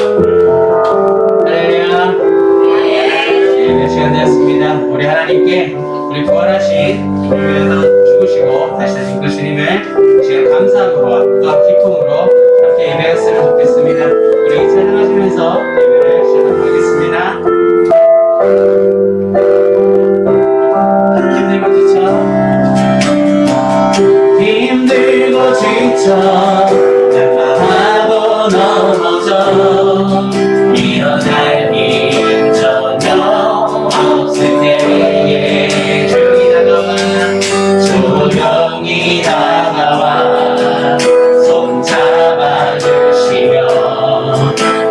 할렐루야. 네, 시간 되었습니다. 우리 하나님께 우리 부활하신 우리 위해서 죽으시고 다시 다신 그 주님을 시간 감사함으로 또한 기쁨으로 함께 예배했으면 좋겠습니다. 우리 찬양하시면서 예배를 시작하도록 하겠습니다. 힘들고 지쳐 낙하하고 넘어져 일어날 힘 전혀 없을 때에 조용히 다가와 손 잡아주시며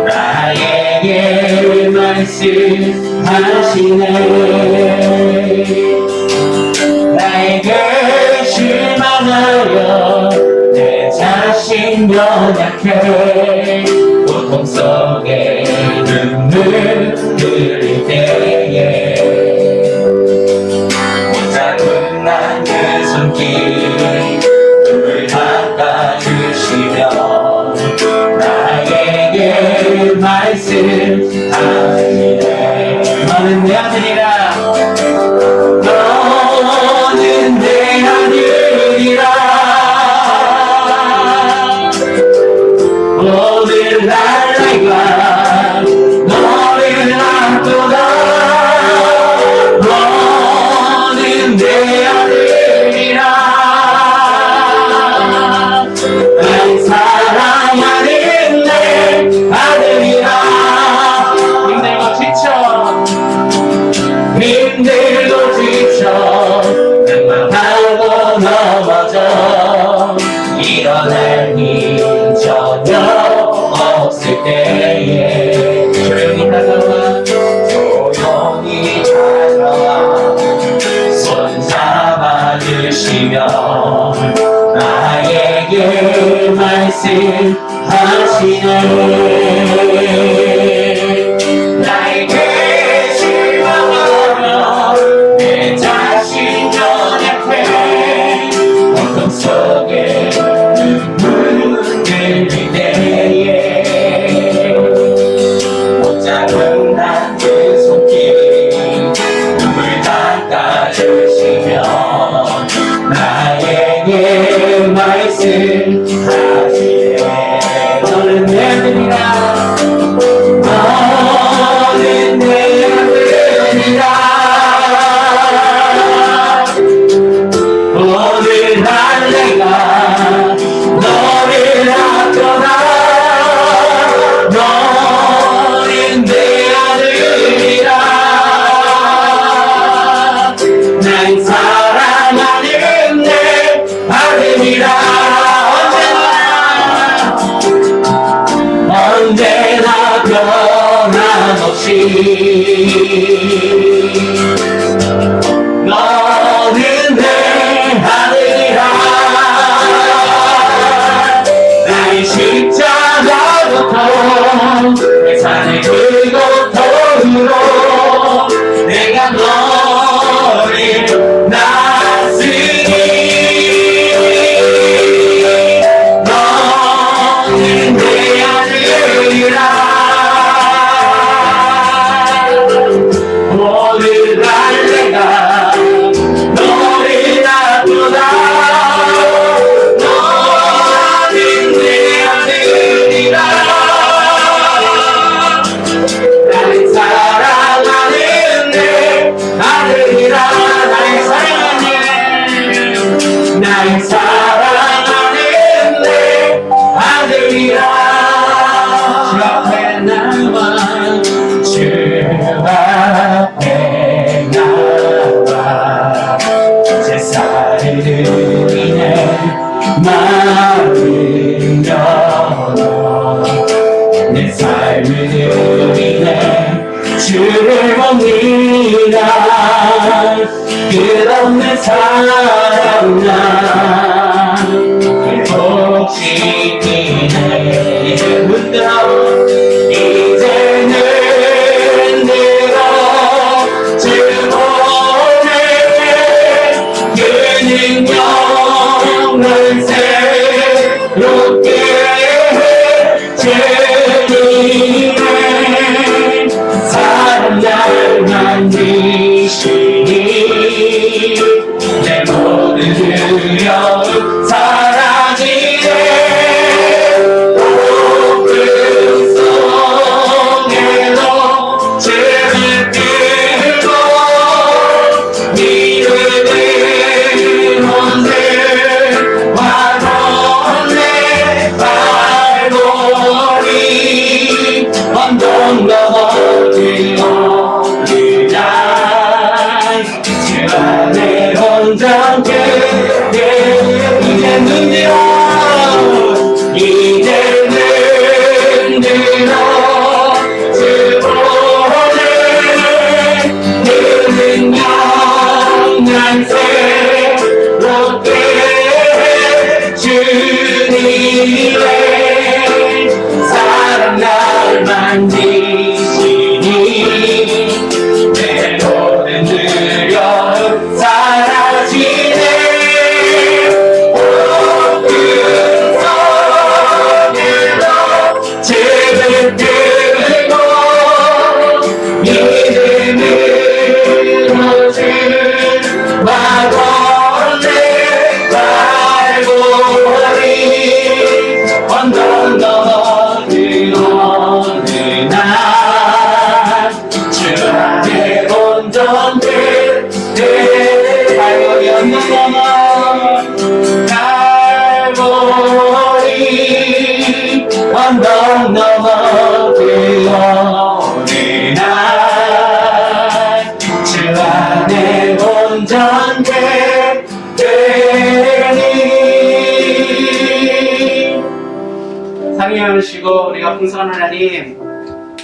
나에게 말씀하시네. 나에게 실망하여 내 자신 연약해 고통 속에 눈물 흘릴 때에 붙잡은 나의 손길 눈을 닦아주시며 나에게 말씀하시네. 너는 내 아들이라. 너는 내 아들이라. 오늘 날 내가 너를 안도다. 너는 내 아들이라. 날 사랑하는 내 아들이라. 힘들고 지쳐 힘들고 지쳐 낙망하고 넘어져 일어날 힘 전혀 없을 때에 조용히 다가와 손 잡아주시며 나에게 말씀하시네. 나에게 실망하며 내 자신 연약해 고통 속에 눈물 흘릴 때에 붙잡은 나의 손길 눈물 닦아주시며 나에게 말씀하시네. 너는 내 아들이라. 너는 내 아들이라. 오늘 날 내가 너를 안도다. 너는 내 아들이라. 날 사랑하는 내 아들이라. 언제나 변함없이 너는 내 아들이라. 나의 십자가부터 내 산의 그 고통으로 내가 너를 낳았으니 너는 내 아들이라. 오늘 날 내가 너를 놔두다. 너는 내 아들이라. 날 사랑하는 내 아들이라. 날 사랑하는 날 사랑하는 내 아들이라. 주 앞에 나와 주 앞에 나와 제사를 드리네. 마음을 열어 내 삶을 드리네. 주를 봅니다. 끝없는 사랑 나 행복시키네. 이제부터 이제는 내가 주 보내 그 능력 날 새롭게 해 주님. 상의하시고 우리가 풍성한 하나님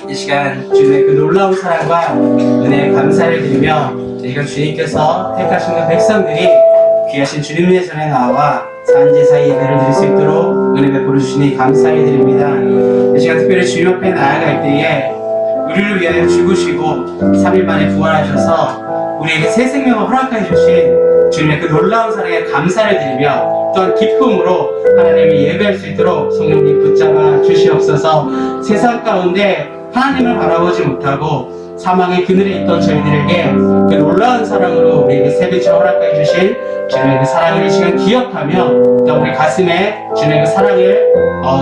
이 시간 주님의 그 놀라운 사랑과 은혜에 감사를 드리며 저희가 주님께서 택하신 그 백성들이 귀하신 주님의 전에 나와 산제사의 예배를 드릴 수 있도록 은혜 베풀어 주시니 감사를 드립니다. 이 시간 특별히 주님 앞에 나아갈 때에 우리를 위하여 죽으시고 3일 만에 부활하셔서 우리에게 새 생명을 허락해 주신 주님의 그 놀라운 사랑에 감사를 드리며 또한 기쁨으로 하나님을 예배할 수 있도록 성령님 붙잡아 주시옵소서. 세상 가운데 하나님을 바라보지 못하고 사망의 그늘에 있던 저희들에게 그 놀라운 사랑으로 우리에게 새벽에 허락해 주신 주님의 그 사랑을 이 시간 기억하며 또 우리 가슴에 주님의 그 사랑을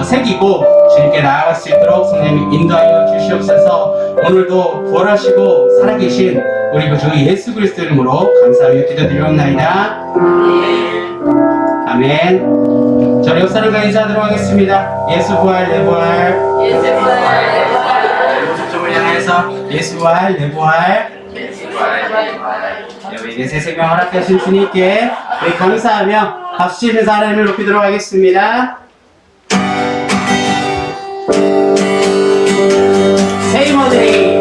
새기고 주님께 나아갈 수 있도록 성령님이 인도하여 주시옵소서. 오늘도 부활하시고 살아계신 우리 그 주 예수 그리스도 이름으로 감사하며 기도드리옵나이다. 아멘. 저리 옆사람과 인사하도록 하겠습니다. 예수 부활 내 부활. 예수 부활 내 부활. 점을 향해서 예수 부활 내 부활. 예수 부활 내 부활. 우리에게 새 생명 허락하신 주님께 우리 감사하며 박수 치면서 하나님을 높이도록 하겠습니다. 세이머들이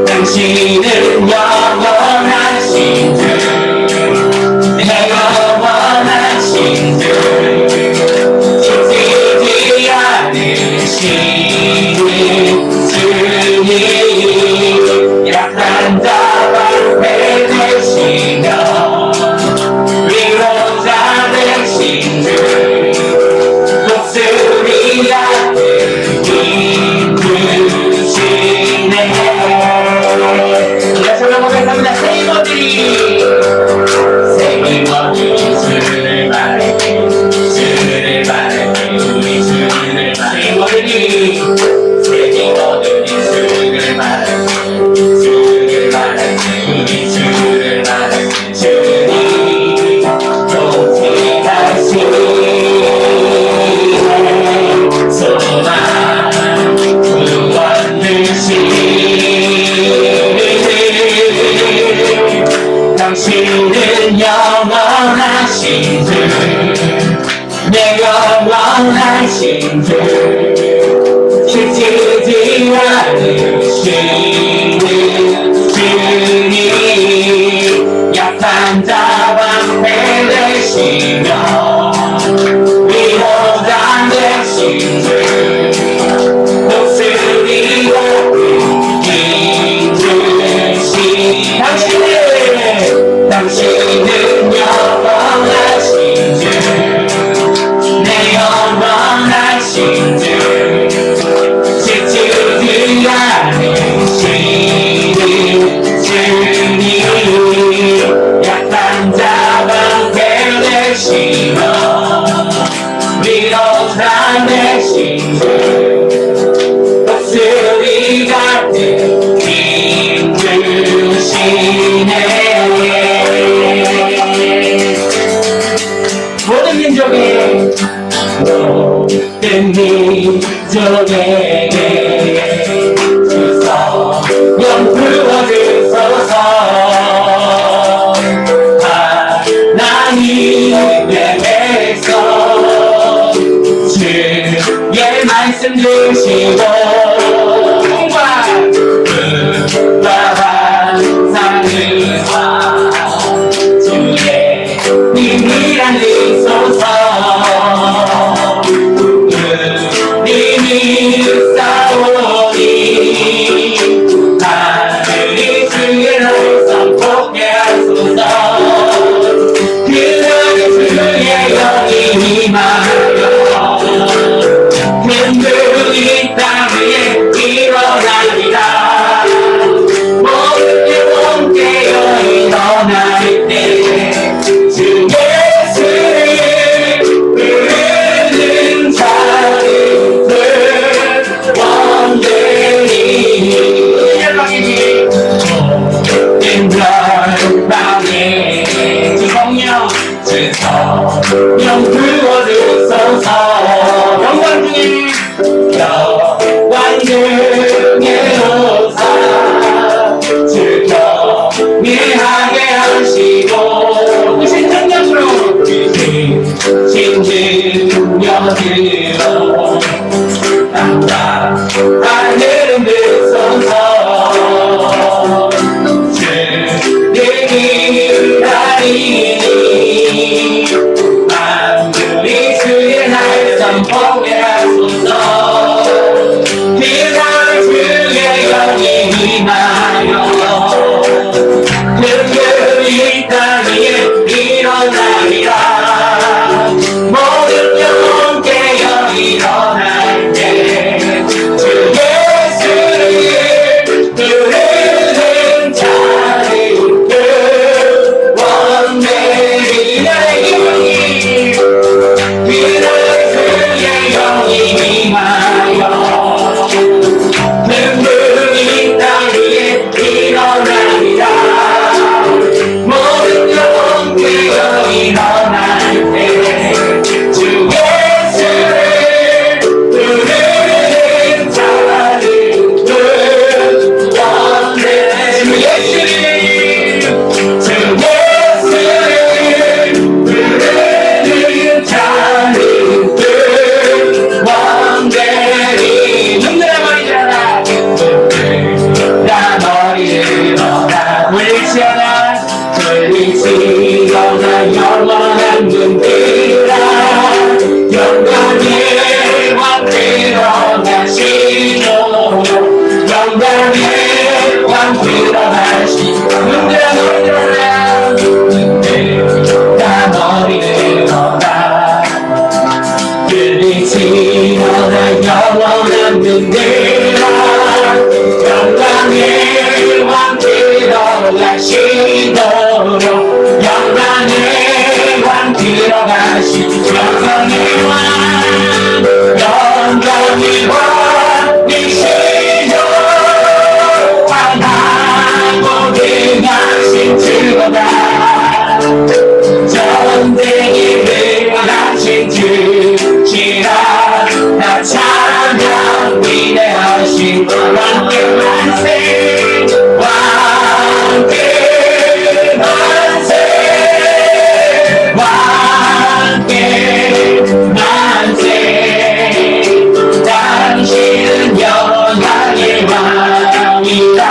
당신은 영원하신 주, 영원하신 주, 지치지 않으시는 주님, 약한 자와 회되시며 위로자 되신 주, 목소리 같은 힘주시네. 감사합니다. 세이머들이 주를 바라기 주를 바라기 우리 주를 바라기 세이머들이 주를 바라기 주를 바라기 우리 주를 바라기 주님 통치하신 소망 구원 되신 당신은 영원하신 주, 내 영원하신 주, 지치지 않으시는 주님, 약한 자와 회되시며 위로자 되신 주, 목소리가 힘주신 당신은 영원하신 주, 내 영원하신 주, 지치지 않으시는 주님, 약한 자와 회되시며 위로자 되신 주, 목소리 같은 힘주시네. 모든 민족에게 주서 영부어 주소서. 하나님의 백성 주의 말씀 주시고 항상과 주의 님이란 리소서. 님이 싸우니 하늘이 주의 선포케 하소서. 그날의 주의 영이 임하여 흔들이 땅 위에 주시오 땅과 하늘은 들소서 주님이 기다리니 만물이 주의 날 선포해 하소서 기다려 주의 영이 임하여 능력이 땅 위에 일어나리라 모든 영혼 깨어 일어날 때 주 예수를 부르는 자를 원내리 나의 영이 주의 영이 임하여 능력이 땅 위에 일어나리라 모든 영혼 깨어 일어날 때 주 예수를 부르는 자를 원내 주 예수를 부르는 자를 원내리 눈들어 버리라 나 머리를 얻어 물리치어라 물리치어라 영원한 눈들아 영광의 왕 들어가시오 영광의 왕 들어가시오 눈들어 눈들어라 나 머리를 얻어 물리치어라 영원한 눈들아 영광의 왕 들어가시도록 영광의 왕 들어가시도록 영광의 왕 이시도록 강하고 능하신 주보다 전쟁이 능하신 주시라 나 찬양 위대하신 왕께 만세 왕께 만세 왕께 만세 당신은 영원하게 왕이다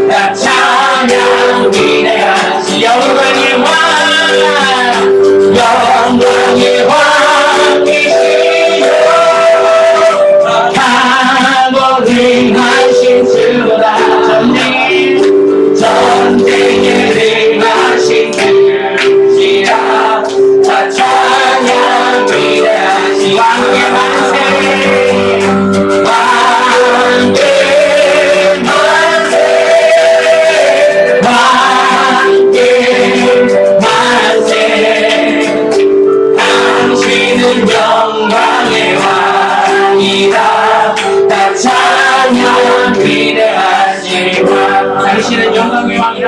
나 찬양 위대하신 영광의 왕 영광의 왕이시여 강하고 능하신 주보다 전쟁에 능하신 주시라 자 찬양 위대하신 왕께 만세 왕께 만세 왕께 만세 당신은 영광의 왕이다 다 찬양 위대하신 왕 당신은 영광의 왕이라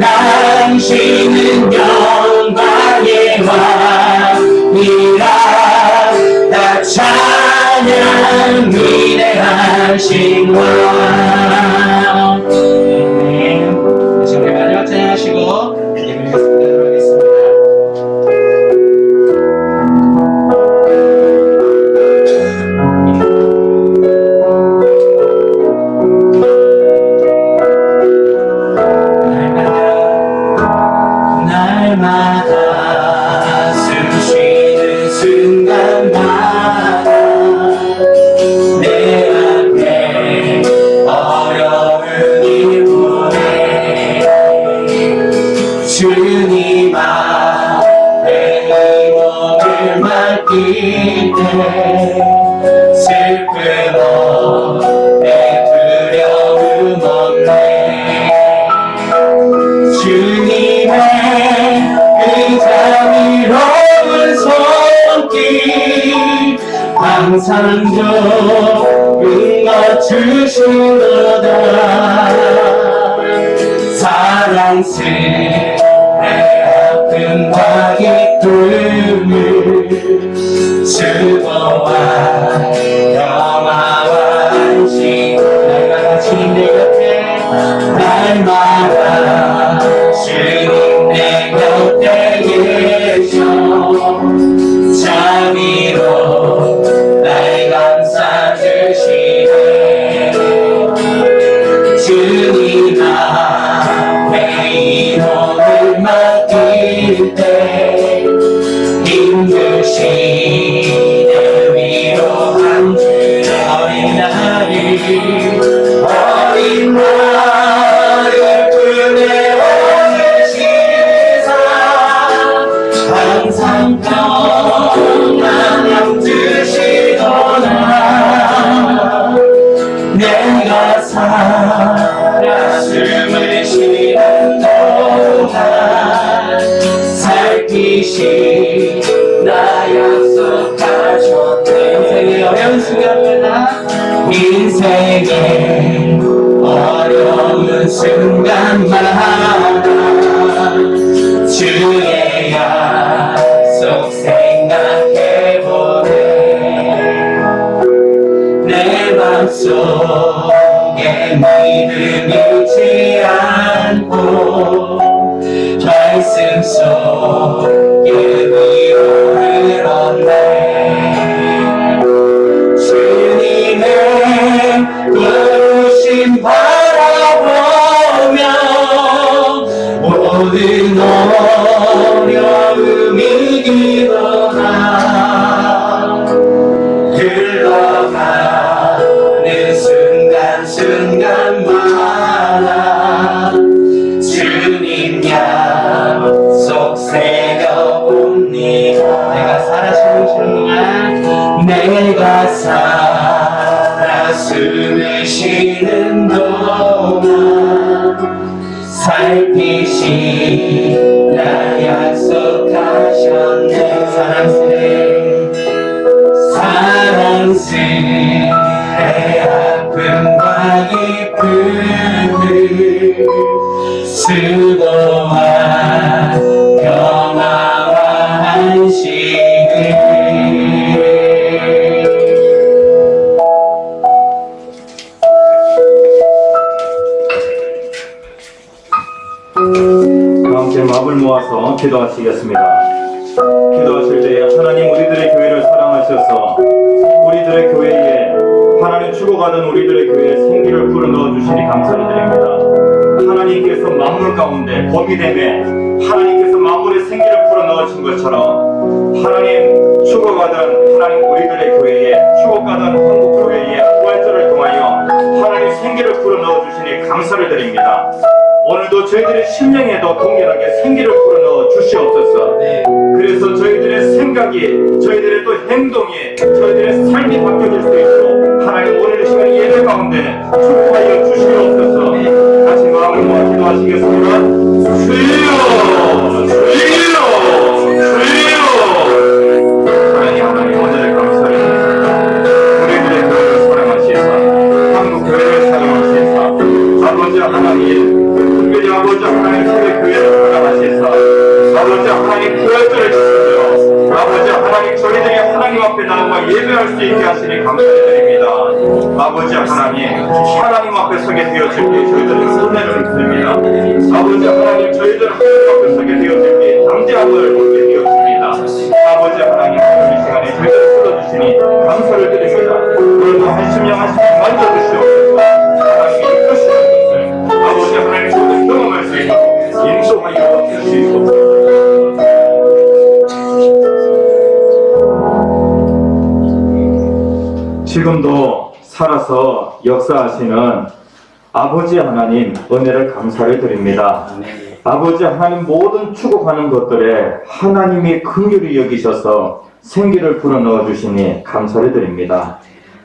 당신은 영광의 왕이라 다 찬양 위대하신 왕 다시 우리 마지막 찬양하시고 예배를 드리도록 하겠습니다. 날마다 숨 쉬는 순간마다 내 앞에 어려운 이후에 주님 앞에 몸을 맡길 때 슬픔 없네 두려움 없네 주님의 그 자비로운 손길 항상 조금 맞추시도다 사랑스레 아픔과 기쁨을 수고와 영화와 안식 날마다 주님 내 곁에 날마다 주님 내 곁에 계셔 자비로 살아 숨을 쉬는 동안 살피시 나 약속하셨네. 인생의 어려운 순간마다 인생의 어려운 순간마다 주의 약속 생각해보네. 내 맘속에 믿음이 잃지 않고 말씀 속에 위로를 얻네. 주님의 부르심 바라보며 모든 어려움이 이기도다. 흘러가는 순간순간마다 주님 약속 새겨봅니다. 내가 살아 숨을 쉬는 동안 내가 살아 숨을 쉬는 동안 살피시 나 약속하셨네. 사랑스레 아픔과 기쁨을 수고와 평화와 안식을 함께 마음을 모아서 기도하시겠습니다. 기도하실 때에 하나님 우리들의 교회를 사랑하셔서 우리들의 교회에 하나님 죽어가던 우리들의 교회에 생기를 불어넣어 주시니 감사를 드립니다. 하나님께서 만물 가운데 봄이 되매 하나님께서 만물의 생기를 불어넣으신 것처럼 하나님 죽어가던 하나님 우리들의 교회에 죽어가던 한국 교회에 부활절을 통하여 하나님 생기를 불어넣어 주시니 감사를 드립니다. 오늘도 저희들의 심령에도 동일하게 생기를 불어넣어 주시옵소서. 그래서 저희들의 생각이, 저희들의 또 행동이, 저희들의 삶이 바뀌어질 수 있도록 하나님 오늘 이 시간 예배 가운데 축복하여 주시옵소서. 다시 마음을 모아 기도하시겠습니다. 주여, 주여, 주여. 하나님 오늘의 감사를 드립니다. 우리들의 교회를 사랑하시사, 한국 교회를 사랑하시사, 아버지 하나님, 특별히 아버지 하나님 세계 교회를 사랑하시사, 아버지 하나님 부활절을 지키며 아버지 하나님 저희들이 하나님 앞에 나와 예배할 수 있게 하시니 감사를 드립니다. 아버지 하나님 앞에 서게 되어질 때 저희들은 은혜를 입습니다. 아버지 하나님 저희들 하나님 앞에 서게 되어질 때 담대함을 얻게 되었습니다. 아버지 하나님 오늘 이 시간에 저희들을 불러주시니 감사를 드립니다. 오늘도 한심령 만져주시옵소서. 하나님이 이끄시는 것을 아버지 하나님 저도 경험할 수 있도록 인도하여 주시옵소서. 지금도 살아서 역사하시는 아버지 하나님 은혜를 감사를 드립니다. 아버지 하나님 모든 추구하는 것들에 하나님이 긍휼히 여기셔서 생기를 불어넣어 주시니 감사를 드립니다.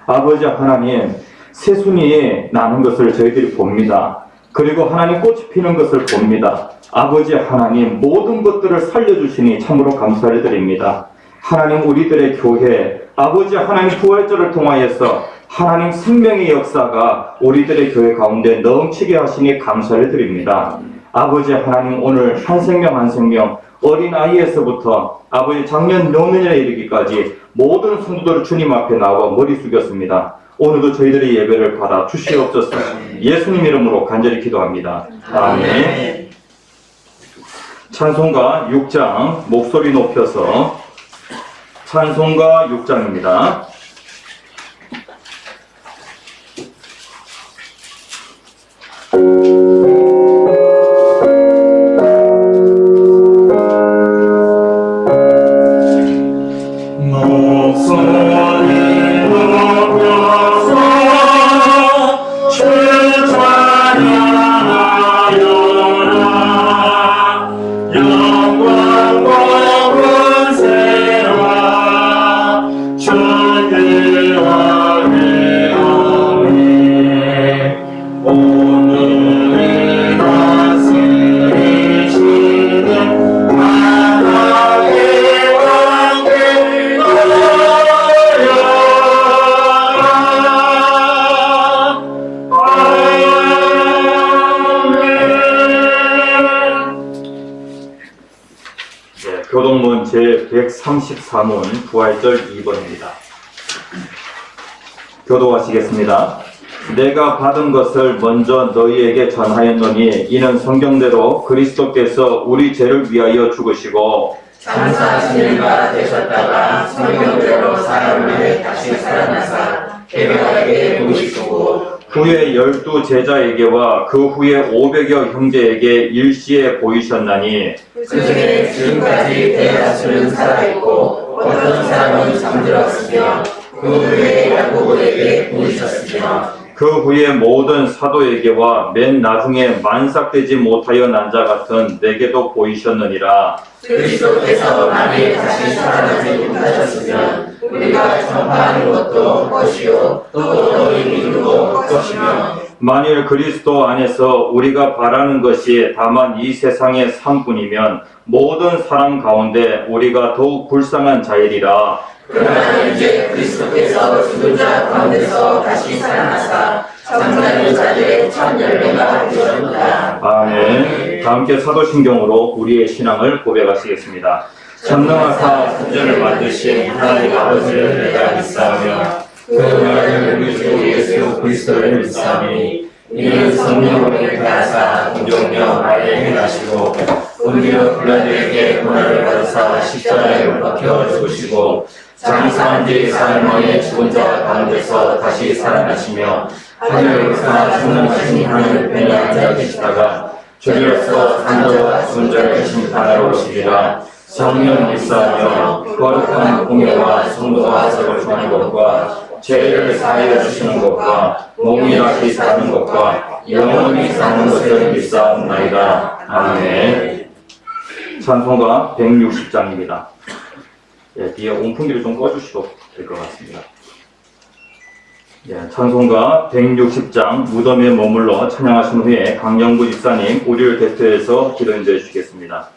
아버지 하나님 새순이 나는 것을 저희들이 봅니다. 그리고 하나님 꽃이 피는 것을 봅니다. 아버지 하나님 모든 것들을 살려주시니 참으로 감사를 드립니다. 하나님 우리들의 교회 아버지 하나님 부활절을 통하여서 하나님 생명의 역사가 우리들의 교회 가운데 넘치게 하시니 감사를 드립니다. 아버지 하나님 오늘 한 생명 한 생명 어린아이에서부터 아버지 작년 노년에 이르기까지 모든 성도들 주님 앞에 나와 머리 숙였습니다. 오늘도 저희들의 예배를 받아 주시옵소서. 예수님 이름으로 간절히 기도합니다. 아멘. 찬송가 6장 목소리 높여서 찬송가 6장입니다. 제133원 부활절 2번입니다. 교도하시겠습니다. 내가 받은 것을 먼저 너희에게 전하였노니 이는 성경대로 그리스도께서 우리 죄를 위하여 죽으시고 장사하시는 바 되셨다가 성경대로 사흘 다시 살아나사 개별에게 보이시고 후에 12 제자에게와 그 후에 500여 형제에게 일시에 보이셨나니 그중에 지금까지 대다수는 살아있고 어떤 사람은 잠들었으며 그 후에 야고보에게 보이셨으며 그 후에 모든 사도에게와 맨 나중에 만삭되지 못하여 난 자 같은 내게도 보이셨느니라. 그리스도께서 만일 다시 살아나지 못하셨으면 우리가 전파하는 것도 것이요 또 너희 믿음도 것이며 만일 그리스도 안에서 우리가 바라는 것이 다만 이 세상의 삶뿐이면 모든 사람 가운데 우리가 더욱 불쌍한 자이리라. 그러나 이제 그리스도께서 죽은 자 가운데서 다시 살아나사 잠자는 자들의 첫 열매가 되셨다. 아멘. 다 함께 사도신경으로 우리의 신앙을 고백하시겠습니다. 전능하사 천지를 만드신 하나님 아버지를 내가 믿사오며 그 아들 우리 주 예수 그리스도를 믿사오니 이는 성령으로 인하사 공정령 아래 행하시고 본디오 빌라도에게 고난을 받으사 십자가에 못 박혀 죽으시고 장사한 지 사흘 만에 죽은 자 가운데서 다시 살아나시며 하늘에서 충만하신 하늘 변에 앉아 계시다가 주리로서 산자와 죽은 자를 심판하러 오시리라. 성령 믿사하며 거룩한 공예와 성도와 거룩한 것과 죄를 사하여 주시는 것과 몸이라 사는 것과 영원히 사는 것을 믿사옵나이다. 아멘. 찬송가 160장입니다. 예, 뒤에 온풍기를 좀 꺼주셔도 될 것 같습니다. 예, 찬송가 160장 무덤에 머물러 찬양하신 후에 강영구 집사님 우리를 대표해서 기도 인도해 주시겠습니다.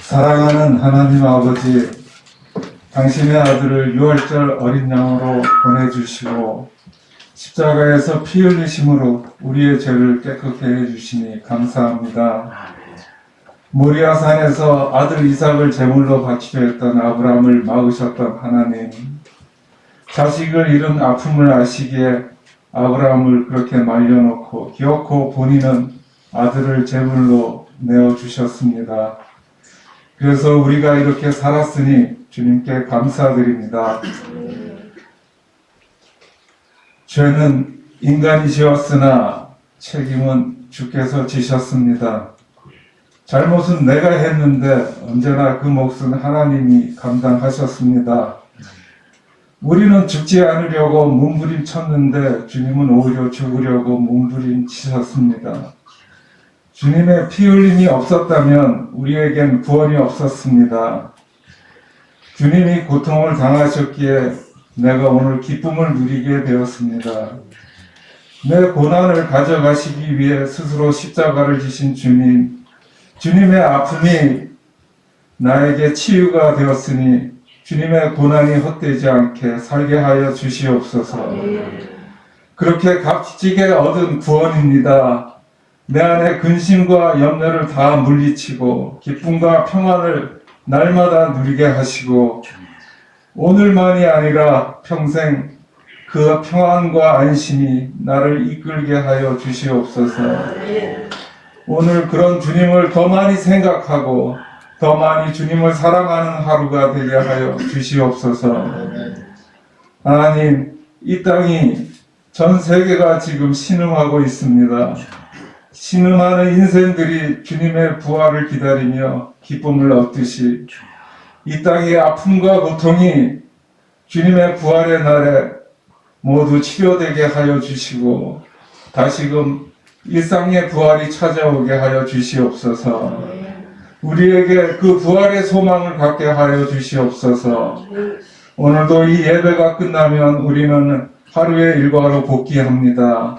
사랑하는 하나님 아버지, 당신의 아들을 유월절 어린 양으로 보내주시고 십자가에서 피 흘리심으로 우리의 죄를 깨끗게 해주시니 감사합니다. 모리아산에서 아들 이삭을 제물로 바치려 했던 아브라함을 막으셨던 하나님, 자식을 잃은 아픔을 아시기에 아브라함을 그렇게 말려놓고 기어코 본인은 아들을 제물로 내어주셨습니다. 그래서 우리가 이렇게 살았으니 주님께 감사드립니다. 죄는 인간이 지었으나 책임은 주께서 지셨습니다. 잘못은 내가 했는데 언제나 그 몫은 하나님이 감당하셨습니다. 우리는 죽지 않으려고 몸부림쳤는데 주님은 오히려 죽으려고 몸부림치셨습니다. 주님의 피 흘림이 없었다면 우리에겐 구원이 없었습니다. 주님이 고통을 당하셨기에 내가 오늘 기쁨을 누리게 되었습니다. 내 고난을 가져가시기 위해 스스로 십자가를 지신 주님, 주님의 아픔이 나에게 치유가 되었으니 주님의 고난이 헛되지 않게 살게 하여 주시옵소서. 그렇게 값지게 얻은 구원입니다. 내 안에 근심과 염려를 다 물리치고 기쁨과 평안을 날마다 누리게 하시고 오늘만이 아니라 평생 그 평안과 안심이 나를 이끌게 하여 주시옵소서. 오늘 그런 주님을 더 많이 생각하고 더 많이 주님을 사랑하는 하루가 되게 하여 주시옵소서. 하나님, 이 땅이 전 세계가 지금 신음하고 있습니다. 신음하는 인생들이 주님의 부활을 기다리며 기쁨을 얻듯이 이 땅의 아픔과 고통이 주님의 부활의 날에 모두 치료되게 하여 주시고 다시금 일상의 부활이 찾아오게 하여 주시옵소서. 우리에게 그 부활의 소망을 갖게 하여 주시옵소서. 오늘도 이 예배가 끝나면 우리는 하루의 일과로 복귀합니다.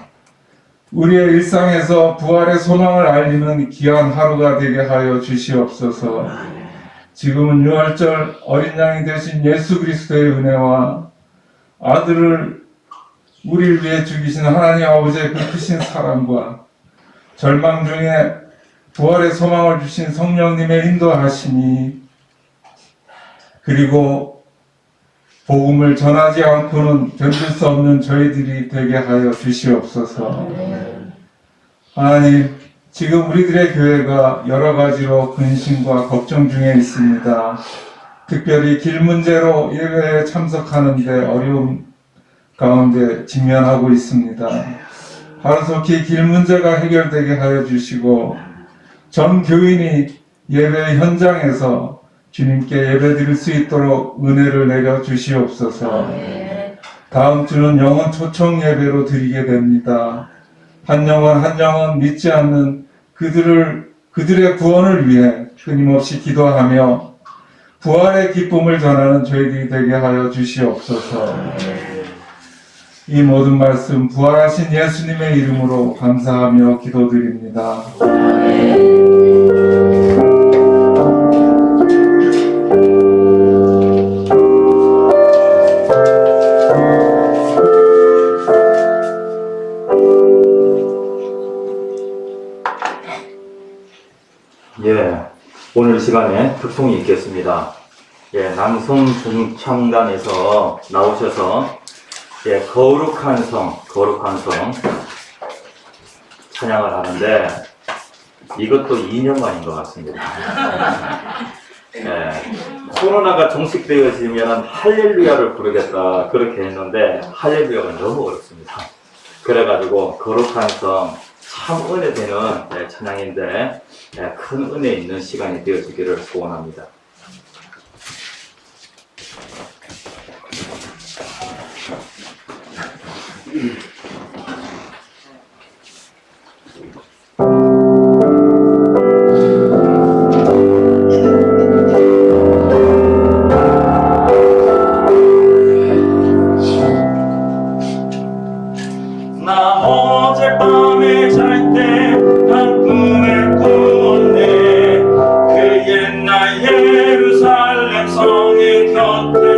우리의 일상에서 부활의 소망을 알리는 귀한 하루가 되게 하여 주시옵소서. 지금은 유월절 어린 양이 되신 예수 그리스도의 은혜와 아들을 우리를 위해 죽이신 하나님 아버지의 그 크신 사랑과 절망 중에 부활의 소망을 주신 성령님의 인도하심이 그리고 복음을 전하지 않고는 견딜 수 없는 저희들이 되게 하여 주시옵소서. 하나님, 지금 우리들의 교회가 여러 가지로 근심과 걱정 중에 있습니다. 특별히 길 문제로 예배에 참석하는데 어려움 가운데 직면하고 있습니다. 하루속히 길 문제가 해결되게 하여 주시고 전 교인이 예배 현장에서 주님께 예배드릴 수 있도록 은혜를 내려 주시옵소서. 다음 주는 영혼 초청 예배로 드리게 됩니다. 한 영혼 한 영혼 믿지 않는 그들의 구원을 위해 끊임없이 기도하며 부활의 기쁨을 전하는 저희들이 되게 하여 주시옵소서. 이 모든 말씀 부활하신 예수님의 이름으로 감사하며 기도드립니다. 오늘 시간에 특송이 있겠습니다. 남성 중창단에서 나오셔서 거룩한 성 찬양을 하는데 이것도 2년 만인 것 같습니다. 코로나가 종식되어지면 할렐루야를 부르겠다 그렇게 했는데 할렐루야가 너무 어렵습니다. 그래가지고 거룩한 성 참 은혜 되는 찬양인데 큰 은혜 있는 시간이 되어지기를 소원합니다. 예루살렘 성의 곁에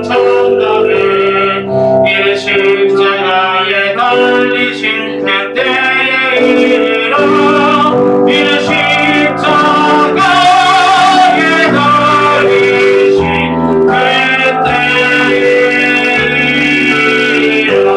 천당에 이 십자가에 달리신 그때에 이르러 이 십자가에 달리신 그때에 이르러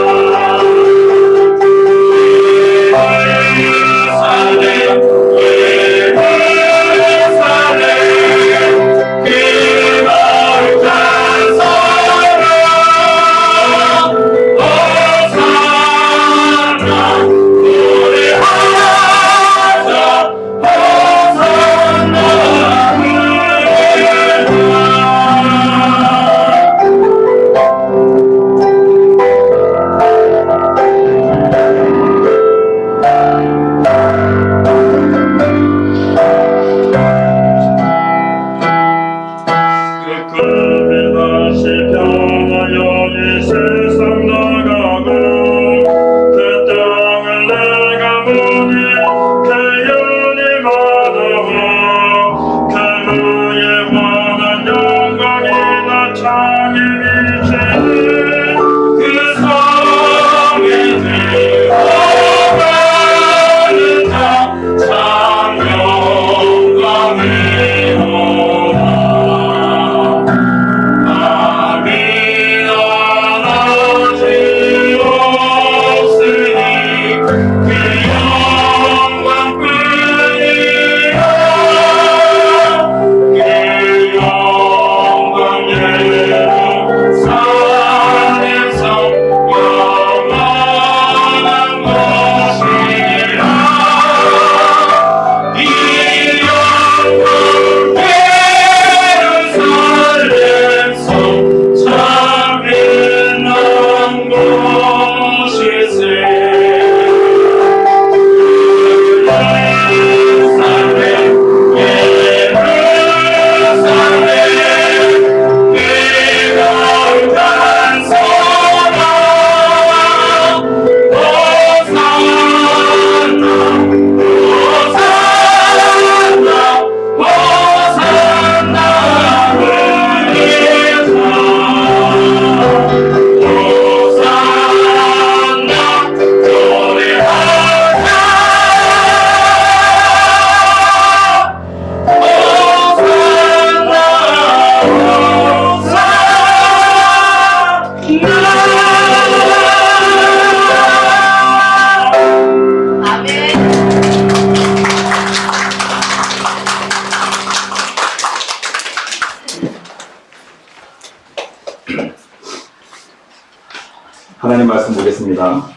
하나님 말씀 보겠습니다.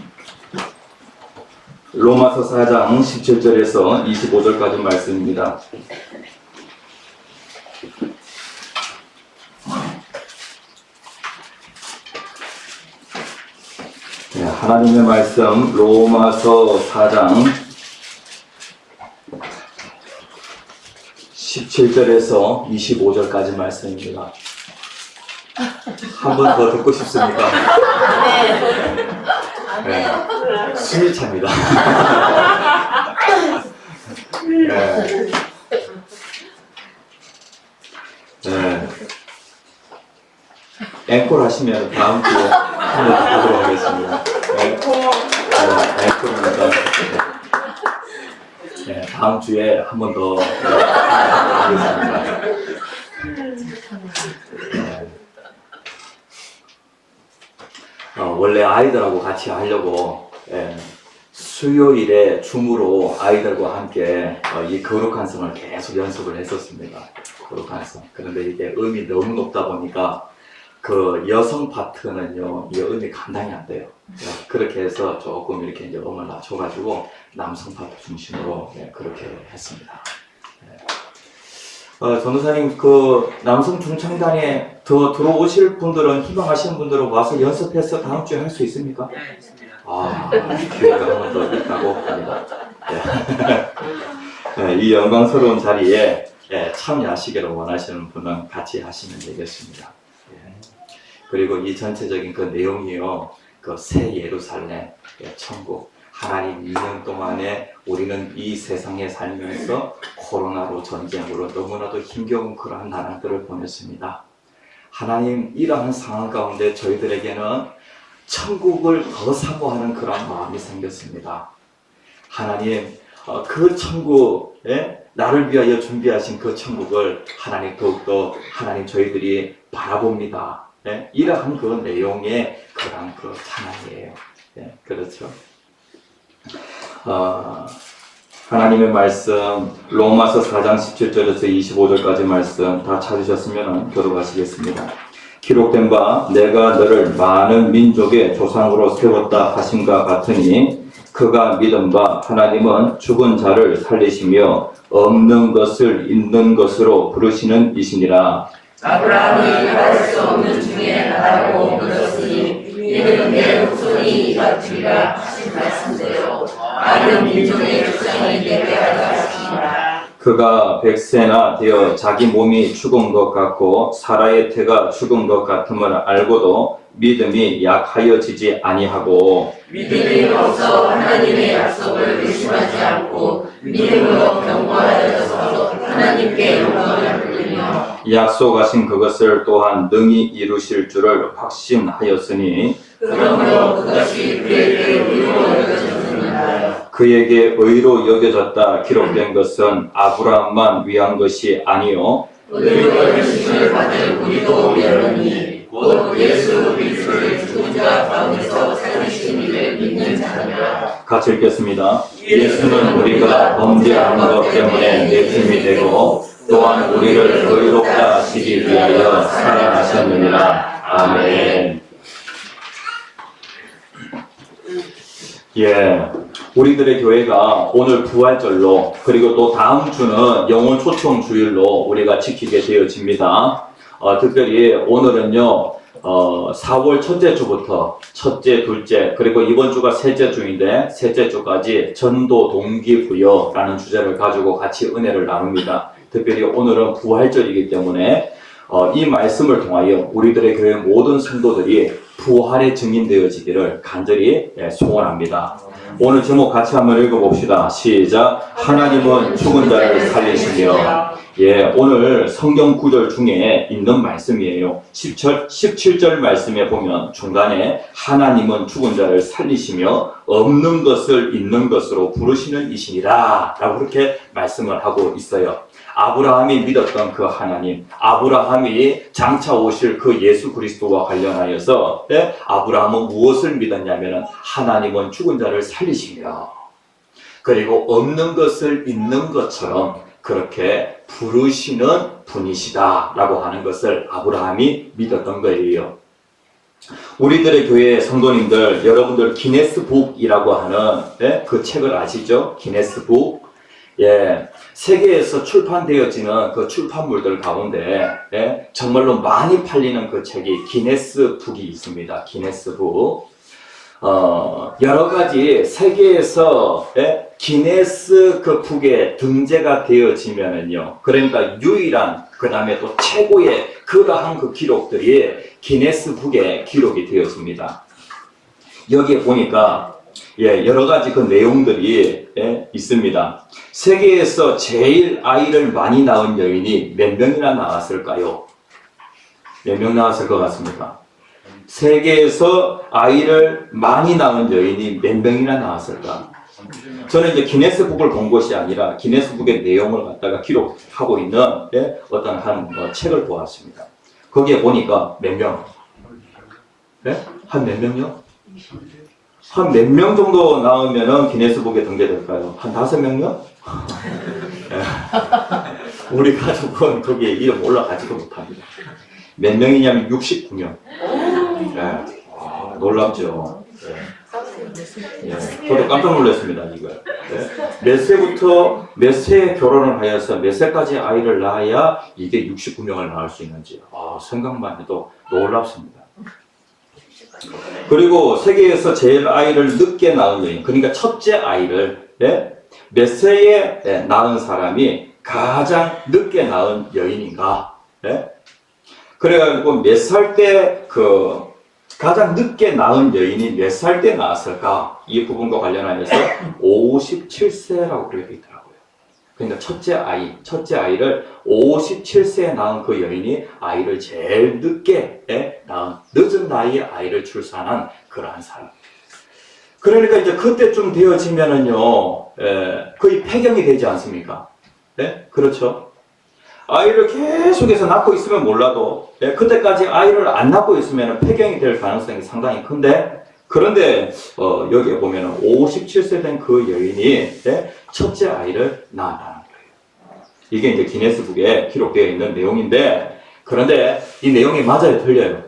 로마서 4장 17절에서 25절까지 말씀입니다. 네, 하나님의 말씀 로마서 4장 17절에서 25절까지 말씀입니다. 한 번 더 듣고 싶습니까? 네. 숨이 찹니다. 네. 네. 앵콜 하시면 다음 주에 한번 하도록 하겠습니다. 네. 앵콜입니다. 네. 다음 주에 한 번 더 하겠습니다. 원래 아이들하고 같이 하려고 수요일에 줌으로 아이들과 함께 이 거룩한 성을 계속 연습을 했었습니다. 거룩한 성. 그런데 이게 음이 너무 높다 보니까 그 여성 파트는요, 이 음이 감당이 안 돼요. 그렇게 해서 조금 이렇게 이제 음을 낮춰가지고 남성 파트 중심으로 그렇게 했습니다. 전도사님, 그 남성 중창단에 더 들어오실 분들은, 희망하시는 분들은 와서 연습해서 다음 주에 할 수 있습니까? 네, 있습니다. 아, 기회가 한 번 더 있다고 합니다. 네, 이 영광스러운 자리에 참여하시기를 원하시는 분은 같이 하시면 되겠습니다. 그리고 이 전체적인 그 내용이요, 그 새 예루살렘, 천국, 하나님 2년 동안에 우리는 이 세상에 살면서 코로나로 전쟁으로 너무나도 힘겨운 그러한 나라들을 보냈습니다. 하나님 이러한 상황 가운데 저희들에게는 천국을 더 사모하는 그런 마음이 생겼습니다. 하나님 그 천국에 나를 위하여 준비하신 그 천국을 하나님 더욱더 하나님 저희들이 바라봅니다. 이러한 그 내용의 그런 그 찬양이에요. 그렇죠. 하나님의 말씀 로마서 4장 17절에서 25절까지 말씀 다 찾으셨으면 교독하시겠습니다. 기록된 바 내가 너를 많은 민족의 조상으로 세웠다 하심과 같으니 그가 믿은 바 하나님은 죽은 자를 살리시며 없는 것을 있는 것으로 부르시는 이시니라. 아브라함이 할 수 없는 중에 하나고 믿었으니 이는 내 후손이 이같으리라 하신 말씀대로 많은 민족의 조상이 되게 하라 하시니라. 그가 100세나 되어 자기 몸이 죽은 것 같고 사라의 태가 죽은 것 같음을 알고도 믿음이 약하여지지 아니하고 믿음이 없어 하나님의 약속을 의심하지 않고 믿음으로 경고하여서 하나님께 영광을 돌리며 약속하신 그것을 또한 능히 이루실 줄을 확신하였으니 그러므로 그것이 그에게 의로 여겨졌느니라. 그에게 의로 여겨졌다 기록된 것은 아브라함만 위한 것이 아니요 의로 여기심을 받을 우리도 여러니 곧 예수 그리스도의 죽은 자 가운데서 살리신 이를 믿는 자니라. 같이 읽겠습니다. 예수는 우리가 범죄한 것 때문에 내심이 되고 또한 우리를 의롭다 하시기 위하여 살아나셨느니라. 아멘. 우리들의 교회가 오늘 부활절로 그리고 또 다음 주는 영혼 초청 주일로 우리가 지키게 되어집니다. 특별히 오늘은요 4월 첫째 주부터 첫째, 둘째 그리고 이번 주가 셋째 주인데 셋째 주까지 전도 동기부여라는 주제를 가지고 같이 은혜를 나눕니다. 특별히 오늘은 부활절이기 때문에 이 말씀을 통하여 우리들의 교회 모든 성도들이 부활의 증인되어지기를 간절히 소원합니다. 오늘 제목 같이 한번 읽어봅시다. 시작. 하나님은 죽은 자를 살리시며. 오늘 성경 구절 중에 있는 말씀이에요. 17절 말씀에 보면 중간에 하나님은 죽은 자를 살리시며 없는 것을 있는 것으로 부르시는 이시니라 라고 그렇게 말씀을 하고 있어요. 아브라함이 믿었던 그 하나님, 아브라함이 장차 오실 그 예수 그리스도와 관련하여서 아브라함은 무엇을 믿었냐면 하나님은 죽은 자를 살리시며 그리고 없는 것을 있는 것처럼 그렇게 부르시는 분이시다 라고 하는 것을 아브라함이 믿었던 거예요. 우리들의 교회 성도님들, 여러분들 기네스북이라고 하는 그 책을 아시죠? 기네스북. 세계에서 출판되어지는 그 출판물들 가운데 정말로 많이 팔리는 그 책이 기네스북이 있습니다. 기네스북. 여러 가지 세계에서 기네스 그 북에 등재가 되어지면은요, 그러니까 유일한 그 다음에 또 최고의 그러한 그 기록들이 기네스 북에 기록이 되었습니다. 여기에 보니까 여러 가지 그 내용들이 있습니다. 세계에서 제일 아이를 많이 낳은 여인이 몇 명이나 나왔을까요? 몇 명 나왔을 것 같습니까? 세계에서 아이를 많이 낳은 여인이 몇 명이나 나왔을까? 저는 이제 기네스북을 본 것이 아니라 기네스북의 내용을 갖다가 기록하고 있는 어떤 한 책을 보았습니다. 거기에 보니까 몇 명? 한 몇 명요? 한 몇 명 정도 나오면은 기네스북에 등재될까요? 한 5명요? 우리 가족은 거기에 이름 올라가지도 못합니다. 몇 명이냐면 69명. 놀랍죠. 저도 깜짝 놀랐습니다, 이거. 몇 세부터 몇 세에 결혼을 하여서 몇 세까지 아이를 낳아야 이게 69명을 낳을 수 있는지 생각만 해도 놀랍습니다. 그리고 세계에서 제일 아이를 늦게 낳은 여인, 그러니까 첫째 아이를 몇 세에 낳은 사람이 가장 늦게 낳은 여인인가? 그래가지고 몇 살 때 가장 늦게 낳은 여인이 몇 살 때 낳았을까? 이 부분과 관련하여서 57세라고 그렇게 되어 있더라고요. 그러니까 첫째 아이를 57세에 낳은 그 여인이 아이를 제일 늦게 낳은, 늦은 나이에 아이를 출산한 그러한 사람. 그러니까 이제 그때쯤 되어지면은요, 거의 폐경이 되지 않습니까? 그렇죠? 아이를 계속해서 낳고 있으면 몰라도, 그때까지 아이를 안 낳고 있으면 폐경이 될 가능성이 상당히 큰데, 그런데 여기에 보면은 57세 된 그 여인이 첫째 아이를 낳았다는 거예요. 이게 이제 기네스북에 기록되어 있는 내용인데, 그런데 이 내용이 맞아요, 틀려요?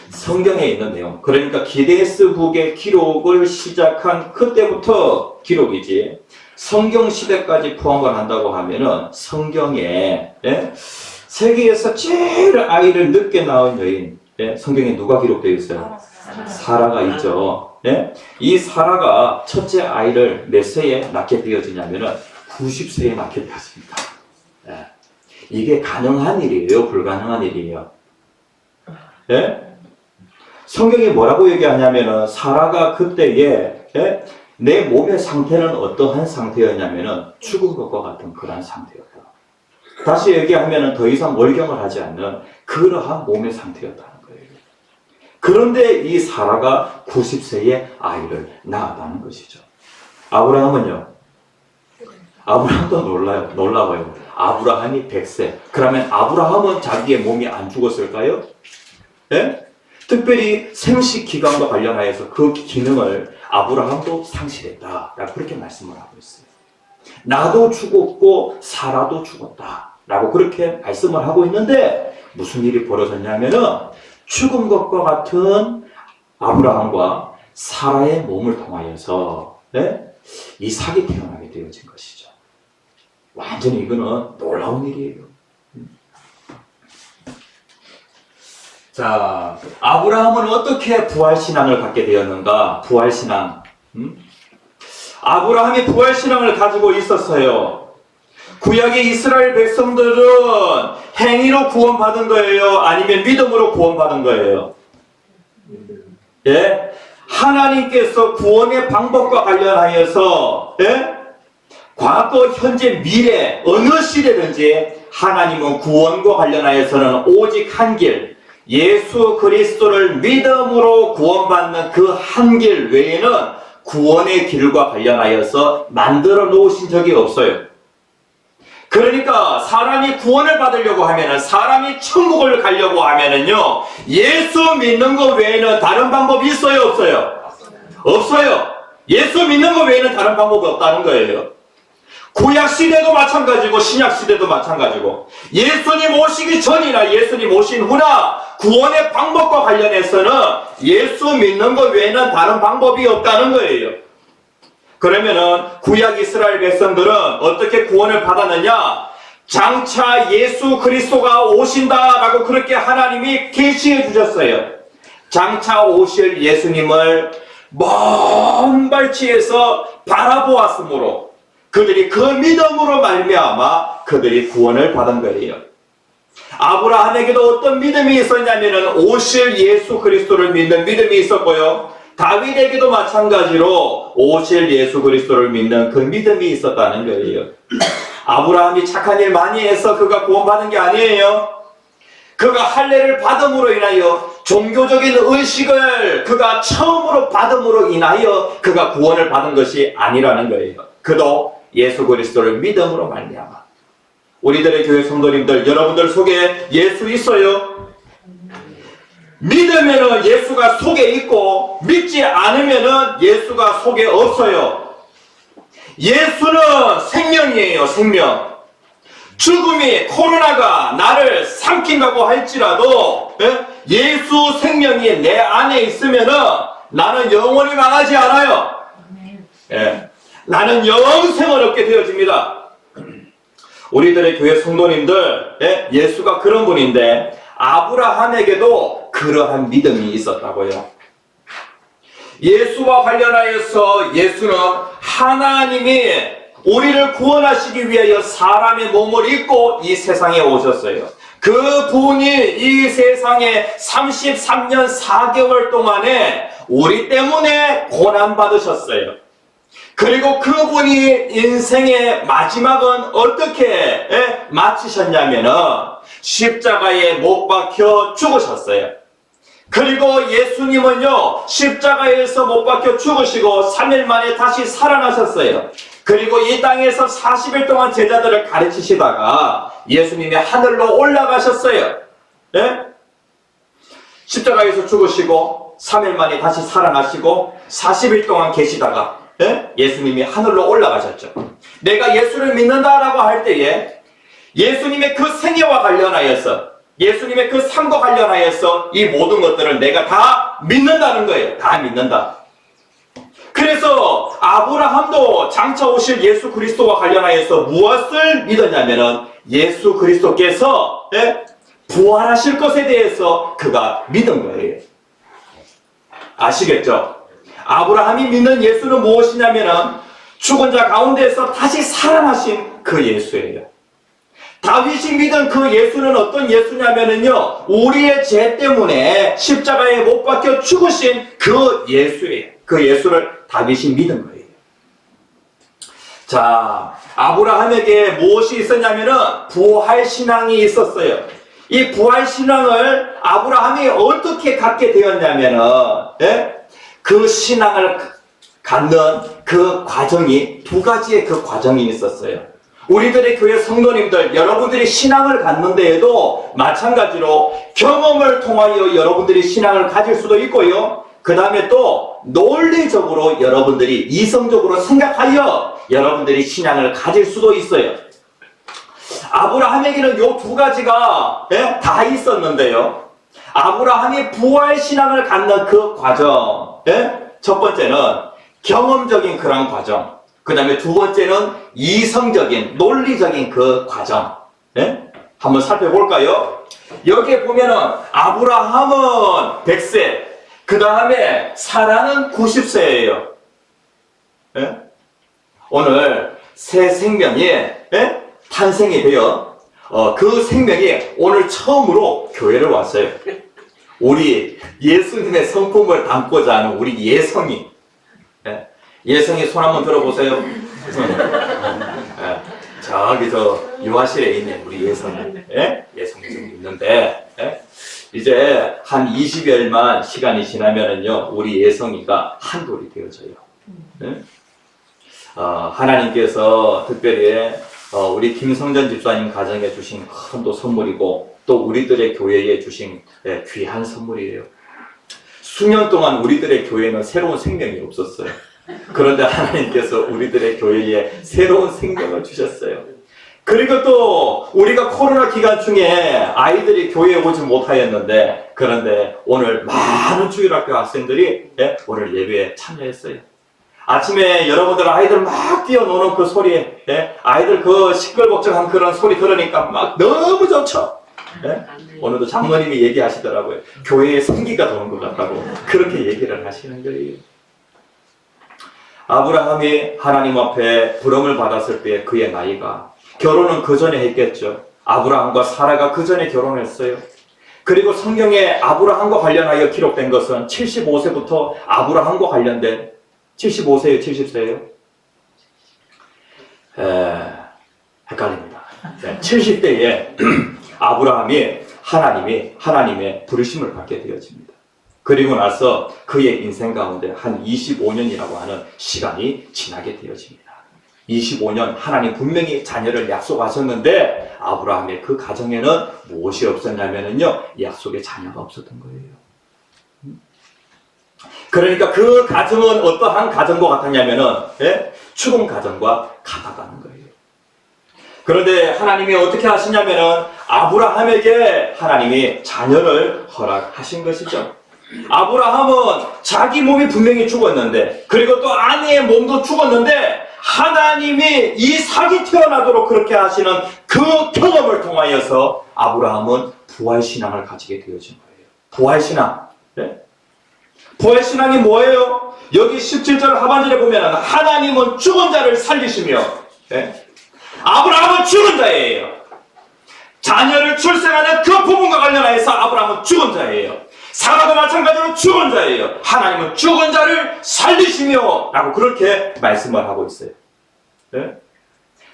성경에 있는 내용. 그러니까 기네스북의 기록을 시작한 그때부터 기록이지. 성경 시대까지 포함을 한다고 하면은 성경에 세계에서 제일 아이를 늦게 낳은 여인, 성경에 누가 기록되어 있어요? 사라가 있죠. 이 사라가 첫째 아이를 몇 세에 낳게 되어지냐면은 90세에 낳게 되었습니다. 이게 가능한 일이에요? 불가능한 일이에요? 성경이 뭐라고 얘기하냐면은 사라가 그때에 내 몸의 상태는 어떠한 상태였냐면은 죽은 것과 같은 그러한 상태였다. 다시 얘기하면은 더 이상 월경을 하지 않는 그러한 몸의 상태였다는 거예요. 그런데 이 사라가 90세에 아이를 낳았다는 것이죠. 아브라함은요? 아브라함도 놀라워요. 아브라함이 100세. 그러면 아브라함은 자기의 몸이 안 죽었을까요? 특별히 생식 기관과 관련하여서 그 기능을 아브라함도 상실했다. 라고 그렇게 말씀을 하고 있어요. 나도 죽었고 사라도 죽었다. 라고 그렇게 말씀을 하고 있는데 무슨 일이 벌어졌냐면은 죽은 것과 같은 아브라함과 사라의 몸을 통하여서 이삭이 태어나게 되어진 것이죠. 완전히 이거는 놀라운 일이에요. 자, 아브라함은 어떻게 부활신앙을 갖게 되었는가? 부활신앙. 아브라함이 부활신앙을 가지고 있었어요. 구약의 이스라엘 백성들은 행위로 구원받은 거예요? 아니면 믿음으로 구원받은 거예요? 하나님께서 구원의 방법과 관련하여서 과거, 현재, 미래 어느 시대든지 하나님은 구원과 관련하여서는 오직 한 길, 예수 그리스도를 믿음으로 구원받는 그 한 길 외에는 구원의 길과 관련하여서 만들어 놓으신 적이 없어요. 그러니까 사람이 구원을 받으려고 하면은, 사람이 천국을 가려고 하면은요, 예수 믿는 것 외에는 다른 방법이 있어요, 없어요? 없어요. 예수 믿는 것 외에는 다른 방법이 없다는 거예요. 구약 시대도 마찬가지고 신약 시대도 마찬가지고 예수님 오시기 전이나 예수님 오신 후나 구원의 방법과 관련해서는 예수 믿는 것 외에는 다른 방법이 없다는 거예요. 그러면은 구약 이스라엘 백성들은 어떻게 구원을 받았느냐? 장차 예수 그리스도가 오신다라고 그렇게 하나님이 계시해 주셨어요. 장차 오실 예수님을 먼 발치에서 바라보았으므로 그들이 그 믿음으로 말미암아 그들이 구원을 받은 거예요. 아브라함에게도 어떤 믿음이 있었냐면은 오실 예수 그리스도를 믿는 믿음이 있었고요. 다윗에게도 마찬가지로 오실 예수 그리스도를 믿는 그 믿음이 있었다는 거예요. 아브라함이 착한 일 많이 해서 그가 구원받은 게 아니에요. 그가 할례를 받음으로 인하여 종교적인 의식을 그가 처음으로 받음으로 인하여 그가 구원을 받은 것이 아니라는 거예요. 그도 예수 그리스도를 믿음으로 말미암아. 우리들의 교회 성도님들, 여러분들 속에 예수 있어요? 믿으면은 예수가 속에 있고 믿지 않으면은 예수가 속에 없어요. 예수는 생명이에요, 생명. 죽음이, 코로나가 나를 삼킨다고 할지라도 예수 생명이 내 안에 있으면은 나는 영원히 망하지 않아요. 나는 영생을 얻게 되어집니다. 우리들의 교회 성도님들, 예수가 그런 분인데 아브라함에게도 그러한 믿음이 있었다고요. 예수와 관련하여서 예수는 하나님이 우리를 구원하시기 위하여 사람의 몸을 입고 이 세상에 오셨어요. 그 분이 이 세상에 33년 4개월 동안에 우리 때문에 고난받으셨어요. 그리고 그분이 인생의 마지막은 어떻게 마치셨냐면은 십자가에 못 박혀 죽으셨어요. 그리고 예수님은요, 십자가에서 못 박혀 죽으시고 3일 만에 다시 살아나셨어요. 그리고 이 땅에서 40일 동안 제자들을 가르치시다가 예수님이 하늘로 올라가셨어요. 예? 십자가에서 죽으시고 3일 만에 다시 살아나시고 40일 동안 계시다가 예수님이 하늘로 올라가셨죠. 내가 예수를 믿는다라고 할 때에 예수님의 그 생애와 관련하여서, 예수님의 그 삶과 관련하여서 이 모든 것들을 내가 다 믿는다는 거예요. 다 믿는다. 그래서 아브라함도 장차 오실 예수 그리스도와 관련하여서 무엇을 믿었냐면은 예수 그리스도께서 부활하실 것에 대해서 그가 믿은 거예요. 아시겠죠? 아브라함이 믿는 예수는 무엇이냐면은 죽은 자 가운데서 다시 살아나신 그 예수예요. 다윗이 믿은 그 예수는 어떤 예수냐면은요, 우리의 죄 때문에 십자가에 못 박혀 죽으신 그 예수예요. 그 예수를 다윗이 믿은 거예요. 자, 아브라함에게 무엇이 있었냐면은 부활신앙이 있었어요. 이 부활신앙을 아브라함이 어떻게 갖게 되었냐면은 그 신앙을 갖는 그 과정이 두 가지의 그 과정이 있었어요. 우리들의 교회 성도님들, 여러분들이 신앙을 갖는데에도 마찬가지로 경험을 통하여 여러분들이 신앙을 가질 수도 있고요. 그 다음에 또 논리적으로 여러분들이 이성적으로 생각하여 여러분들이 신앙을 가질 수도 있어요. 아브라함에게는 요 두 가지가 다 있었는데요. 아브라함이 부활신앙을 갖는 그 과정, 첫 번째는 경험적인 그런 과정, 그 다음에 두 번째는 이성적인, 논리적인 그 과정. 한번 살펴볼까요? 여기에 보면은 아브라함은 100세, 그 다음에 사라는 90세예요. 오늘 새 생명이 탄생이 되어 그 생명이 오늘 처음으로 교회를 왔어요. 우리 예수님의 성품을 담고자 하는 우리 예성이, 예성이 손 한번 들어보세요. 저기 저 유아실에 있네 우리 예성이. 예성이 좀 있는데 이제 한 20여일만 시간이 지나면은요 우리 예성이가 한돌이 되어져요. 하나님께서 특별히 우리 김성전 집사님 가정에 주신 큰 또 선물이고 또 우리들의 교회에 주신 귀한 선물이에요. 수년 동안 우리들의 교회는 새로운 생명이 없었어요. 그런데 하나님께서 우리들의 교회에 새로운 생명을 주셨어요. 그리고 또 우리가 코로나 기간 중에 아이들이 교회에 오지 못하였는데 그런데 오늘 많은 주일학교 학생들이 오늘 예배에 참여했어요. 아침에 여러분들 아이들 막 뛰어노는 그 소리에 아이들 그 시끌벅적한 그런 소리 들으니까 막 너무 좋죠. 오늘도 장모님이 얘기하시더라고요. 교회에 생기가 도는 것 같다고 그렇게 얘기를 하시는 거예요. 아브라함이 하나님 앞에 부름을 받았을 때 그의 나이가, 결혼은 그 전에 했겠죠. 아브라함과 사라가 그 전에 결혼했어요. 그리고 성경에 아브라함과 관련하여 기록된 것은 75세부터 아브라함과 관련된 75세예요, 70세예요? 헷갈립니다. 70대에 아브라함이 하나님의 부르심을 받게 되어집니다. 그리고 나서 그의 인생 가운데 한 25년이라고 하는 시간이 지나게 되어집니다. 25년 하나님 분명히 자녀를 약속하셨는데 아브라함의 그 가정에는 무엇이 없었냐면요 약속의 자녀가 없었던 거예요. 그러니까 그 가정은 어떠한 가정과 같았냐면은 죽음 가정과 같아가는 거예요. 그런데 하나님이 어떻게 하시냐면은 아브라함에게 하나님이 자녀를 허락하신 것이죠. 아브라함은 자기 몸이 분명히 죽었는데 그리고 또 아내의 몸도 죽었는데 하나님이 이삭이 태어나도록 그렇게 하시는 그 경험을 통하여서 아브라함은 부활신앙을 가지게 되어진 거예요. 부활신앙. 부활신앙이 뭐예요? 여기 17절 하반절에 보면 하나님은 죽은 자를 살리시며 아브라함은 죽은 자예요. 자녀를 출생하는 그 부분과 관련해서 아브라함은 죽은 자예요. 사라도 마찬가지로 죽은 자예요. 하나님은 죽은 자를 살리시며 라고 그렇게 말씀을 하고 있어요. 네?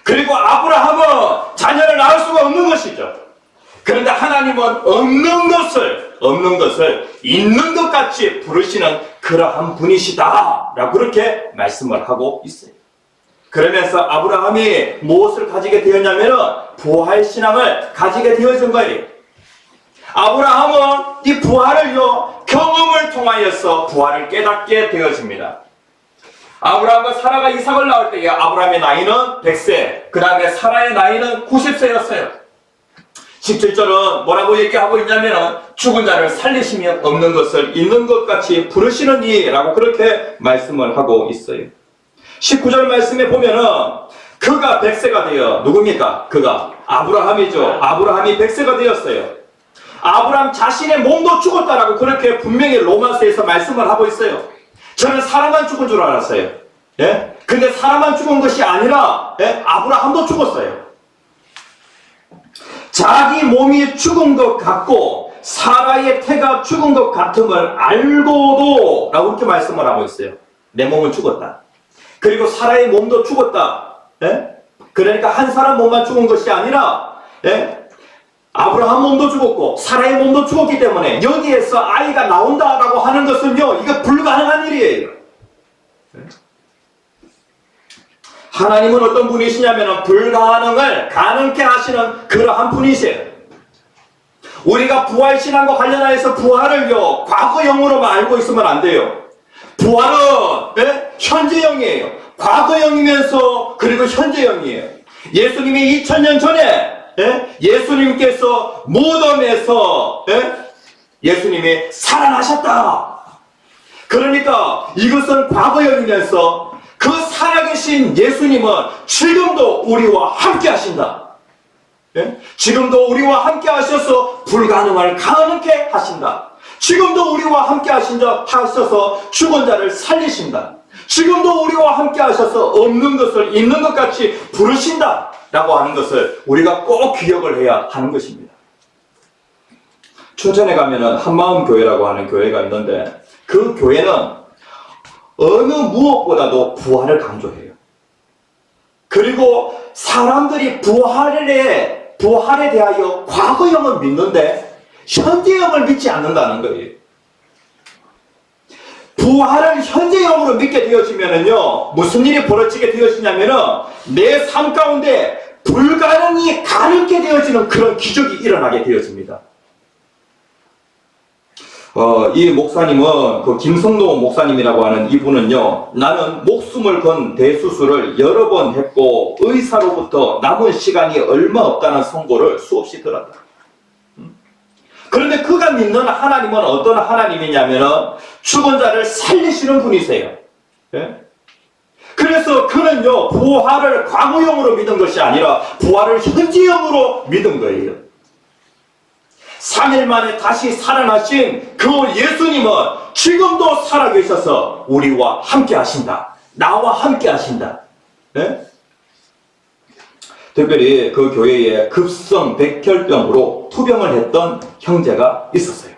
그리고 아브라함은 자녀를 낳을 수가 없는 것이죠. 그런데 하나님은 없는 것을 있는 것 같이 부르시는 그러한 분이시다 라고 그렇게 말씀을 하고 있어요. 그러면서 아브라함이 무엇을 가지게 되었냐면 부활신앙을 가지게 되어진 거예요. 아브라함은 이 부활을요, 경험을 통하여서 부활을 깨닫게 되어집니다. 아브라함과 사라가 이삭을 낳을 때에 아브라함의 나이는 100세, 그 다음에 사라의 나이는 90세였어요. 17절은 뭐라고 얘기하고 있냐면 죽은 자를 살리시며 없는 것을 있는 것 같이 부르시느니 라고 그렇게 말씀을 하고 있어요. 19절 말씀에 보면은 그가 100세가 되어, 누굽니까? 그가 아브라함이죠. 아브라함이 100세가 되었어요. 아브라함 자신의 몸도 죽었다라고 그렇게 분명히 로마서에서 말씀을 하고 있어요. 저는 사람만 죽은 줄 알았어요. 예? 근데 사람만 죽은 것이 아니라 아브라함도 죽었어요. 자기 몸이 죽은 것 같고 사라의 태가 죽은 것 같음을 알고도 라고 이렇게 말씀을 하고 있어요. 내 몸은 죽었다. 그리고 사라의 몸도 죽었다. 예? 그러니까 한 사람 몸만 죽은 것이 아니라 아브라함 몸도 죽었고 사라의 몸도 죽었기 때문에 여기에서 아이가 나온다라고 하는 것은요, 이거 불가능한 일이에요. 하나님은 어떤 분이시냐면 불가능을 가능케 하시는 그러한 분이세요. 우리가 부활신앙과 관련하여서 부활을요, 과거형으로만 알고 있으면 안 돼요. 부활은 현재형이에요. 과거형이면서 그리고 현재형이에요. 예수님이 2000년 전에 예수님께서 무덤에서 예수님이 살아나셨다. 그러니까 이것은 과거형이면서 그 살아계신 예수님은 지금도 우리와 함께 하신다. 지금도 우리와 함께 하셔서 불가능을 가능케 하신다. 지금도 우리와 함께 하셔서 죽은 자를 살리신다. 지금도 우리와 함께 하셔서 없는 것을 있는 것 같이 부르신다 라고 하는 것을 우리가 꼭 기억을 해야 하는 것입니다. 춘천에 가면은 한마음교회라고 하는 교회가 있는데 그 교회는 어느 무엇보다도 부활을 강조해요. 그리고 사람들이 부활에 대하여 과거형을 믿는데 현재형을 믿지 않는다는 거예요. 부활을 현재형으로 믿게 되어지면은요, 무슨 일이 벌어지게 되어지냐면은 내 삶 가운데 불가능이 가능케 되어지는 그런 기적이 일어나게 되어집니다. 이 목사님은 그 김성노 목사님이라고 하는 이분은요, 나는 목숨을 건 대수술을 여러 번 했고 의사로부터 남은 시간이 얼마 없다는 선고를 수없이 들었다. 그런데 그가 믿는 하나님은 어떤 하나님이냐면은 죽은 자를 살리시는 분이세요. 그래서 그는요, 부활을 과거형으로 믿은 것이 아니라 부활을 현재형으로 믿은 거예요. 3일 만에 다시 살아나신 그 예수님은 지금도 살아계셔서 우리와 함께 하신다. 나와 함께 하신다. 특별히 그 교회에 급성 백혈병으로 투병을 했던 형제가 있었어요.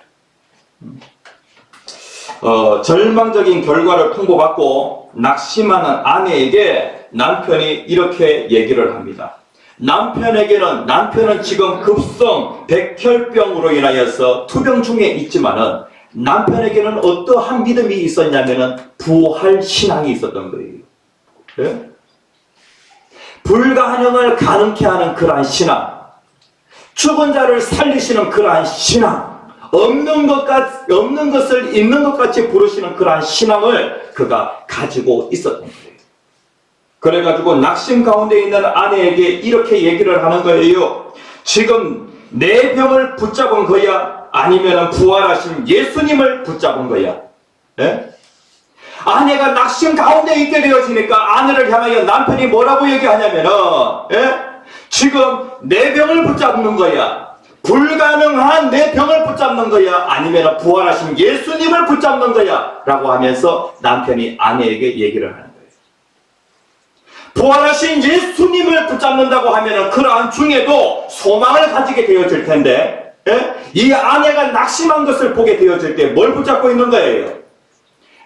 절망적인 결과를 통보받고 낙심하는 아내에게 남편이 이렇게 얘기를 합니다. 남편은 지금 급성 백혈병으로 인하여서 투병 중에 있지만은 남편에게는 어떠한 믿음이 있었냐면은 부활 신앙이 있었던 거예요. 불가능을 가능케 하는 그러한 신앙, 죽은 자를 살리시는 그러한 신앙, 없는 것을 있는 것 같이 부르시는 그러한 신앙을 그가 가지고 있었던 거예요. 그래가지고 낙심 가운데 있는 아내에게 이렇게 얘기를 하는 거예요. 지금 내 병을 붙잡은 거야? 아니면 부활하신 예수님을 붙잡은 거야? 아내가 낙심 가운데 있게 되어지니까 아내를 향하여 남편이 뭐라고 얘기하냐면은 지금 내 병을 붙잡는 거야? 불가능한 내 병을 붙잡는 거야? 아니면 부활하신 예수님을 붙잡는 거야? 라고 하면서 남편이 아내에게 얘기를 하는 거예요. 부활하신 예수님을 붙잡는다고 하면 그러한 중에도 소망을 가지게 되어질 텐데 이 아내가 낙심한 것을 보게 되어질 때 뭘 붙잡고 있는 거예요?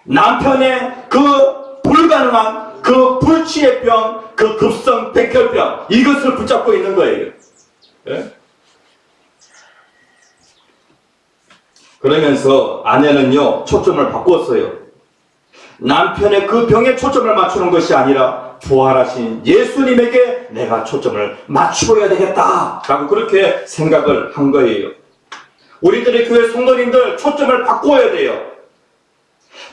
남편의 그 불가능한 그 불치의 병, 그 급성 백혈병, 이것을 붙잡고 있는 거예요. 그러면서 아내는요, 초점을 바꿨어요. 남편의 그 병에 초점을 맞추는 것이 아니라 부활하신 예수님에게 내가 초점을 맞추어야 되겠다라고 그렇게 생각을 한 거예요. 우리들의 교회 성도님들 초점을 바꿔야 돼요.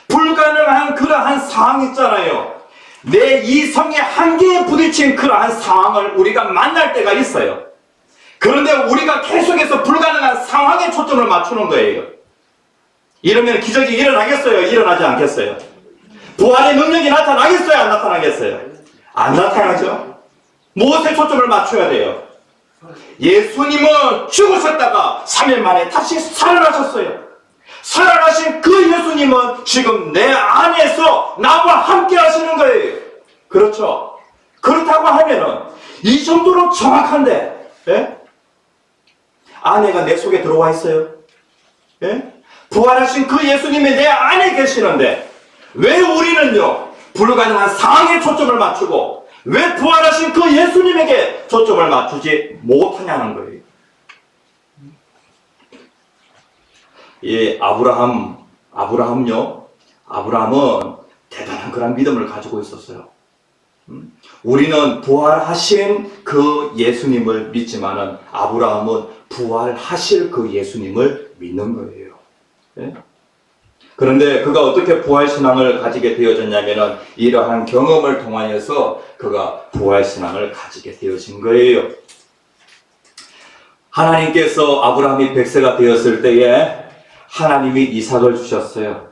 불가능한 그러한 상황 있잖아요. 내 이성의 한계에 부딪힌 그러한 상황을 우리가 만날 때가 있어요. 그런데 우리가 계속해서 불가능한 상황에 초점을 맞추는 거예요. 이러면 기적이 일어나겠어요? 일어나지 않겠어요? 부활의 능력이 나타나겠어요? 안 나타나겠어요? 안 나타나죠? 무엇에 초점을 맞춰야 돼요? 예수님은 죽으셨다가 3일 만에 다시 살아나셨어요. 살아나신 그 예수님은 지금 내 안에서 나와 함께 하시는 거예요. 그렇죠? 그렇다고 하면은 이 정도로 정확한데, 아내가 내 속에 들어와 있어요. 부활하신 그 예수님이 내 안에 계시는데 왜 우리는요 불가능한 상황에 초점을 맞추고 왜 부활하신 그 예수님에게 초점을 맞추지 못하냐는 거예요. 예, 아브라함은 대단한 그런 믿음을 가지고 있었어요. 우리는 부활하신 그 예수님을 믿지만은 아브라함은 부활하실 그 예수님을 믿는 거예요. 그런데 그가 어떻게 부활신앙을 가지게 되어졌냐면은 이러한 경험을 통하여서 그가 부활신앙을 가지게 되어진 거예요. 하나님께서 아브라함이 100세가 되었을 때에 하나님이 이삭을 주셨어요.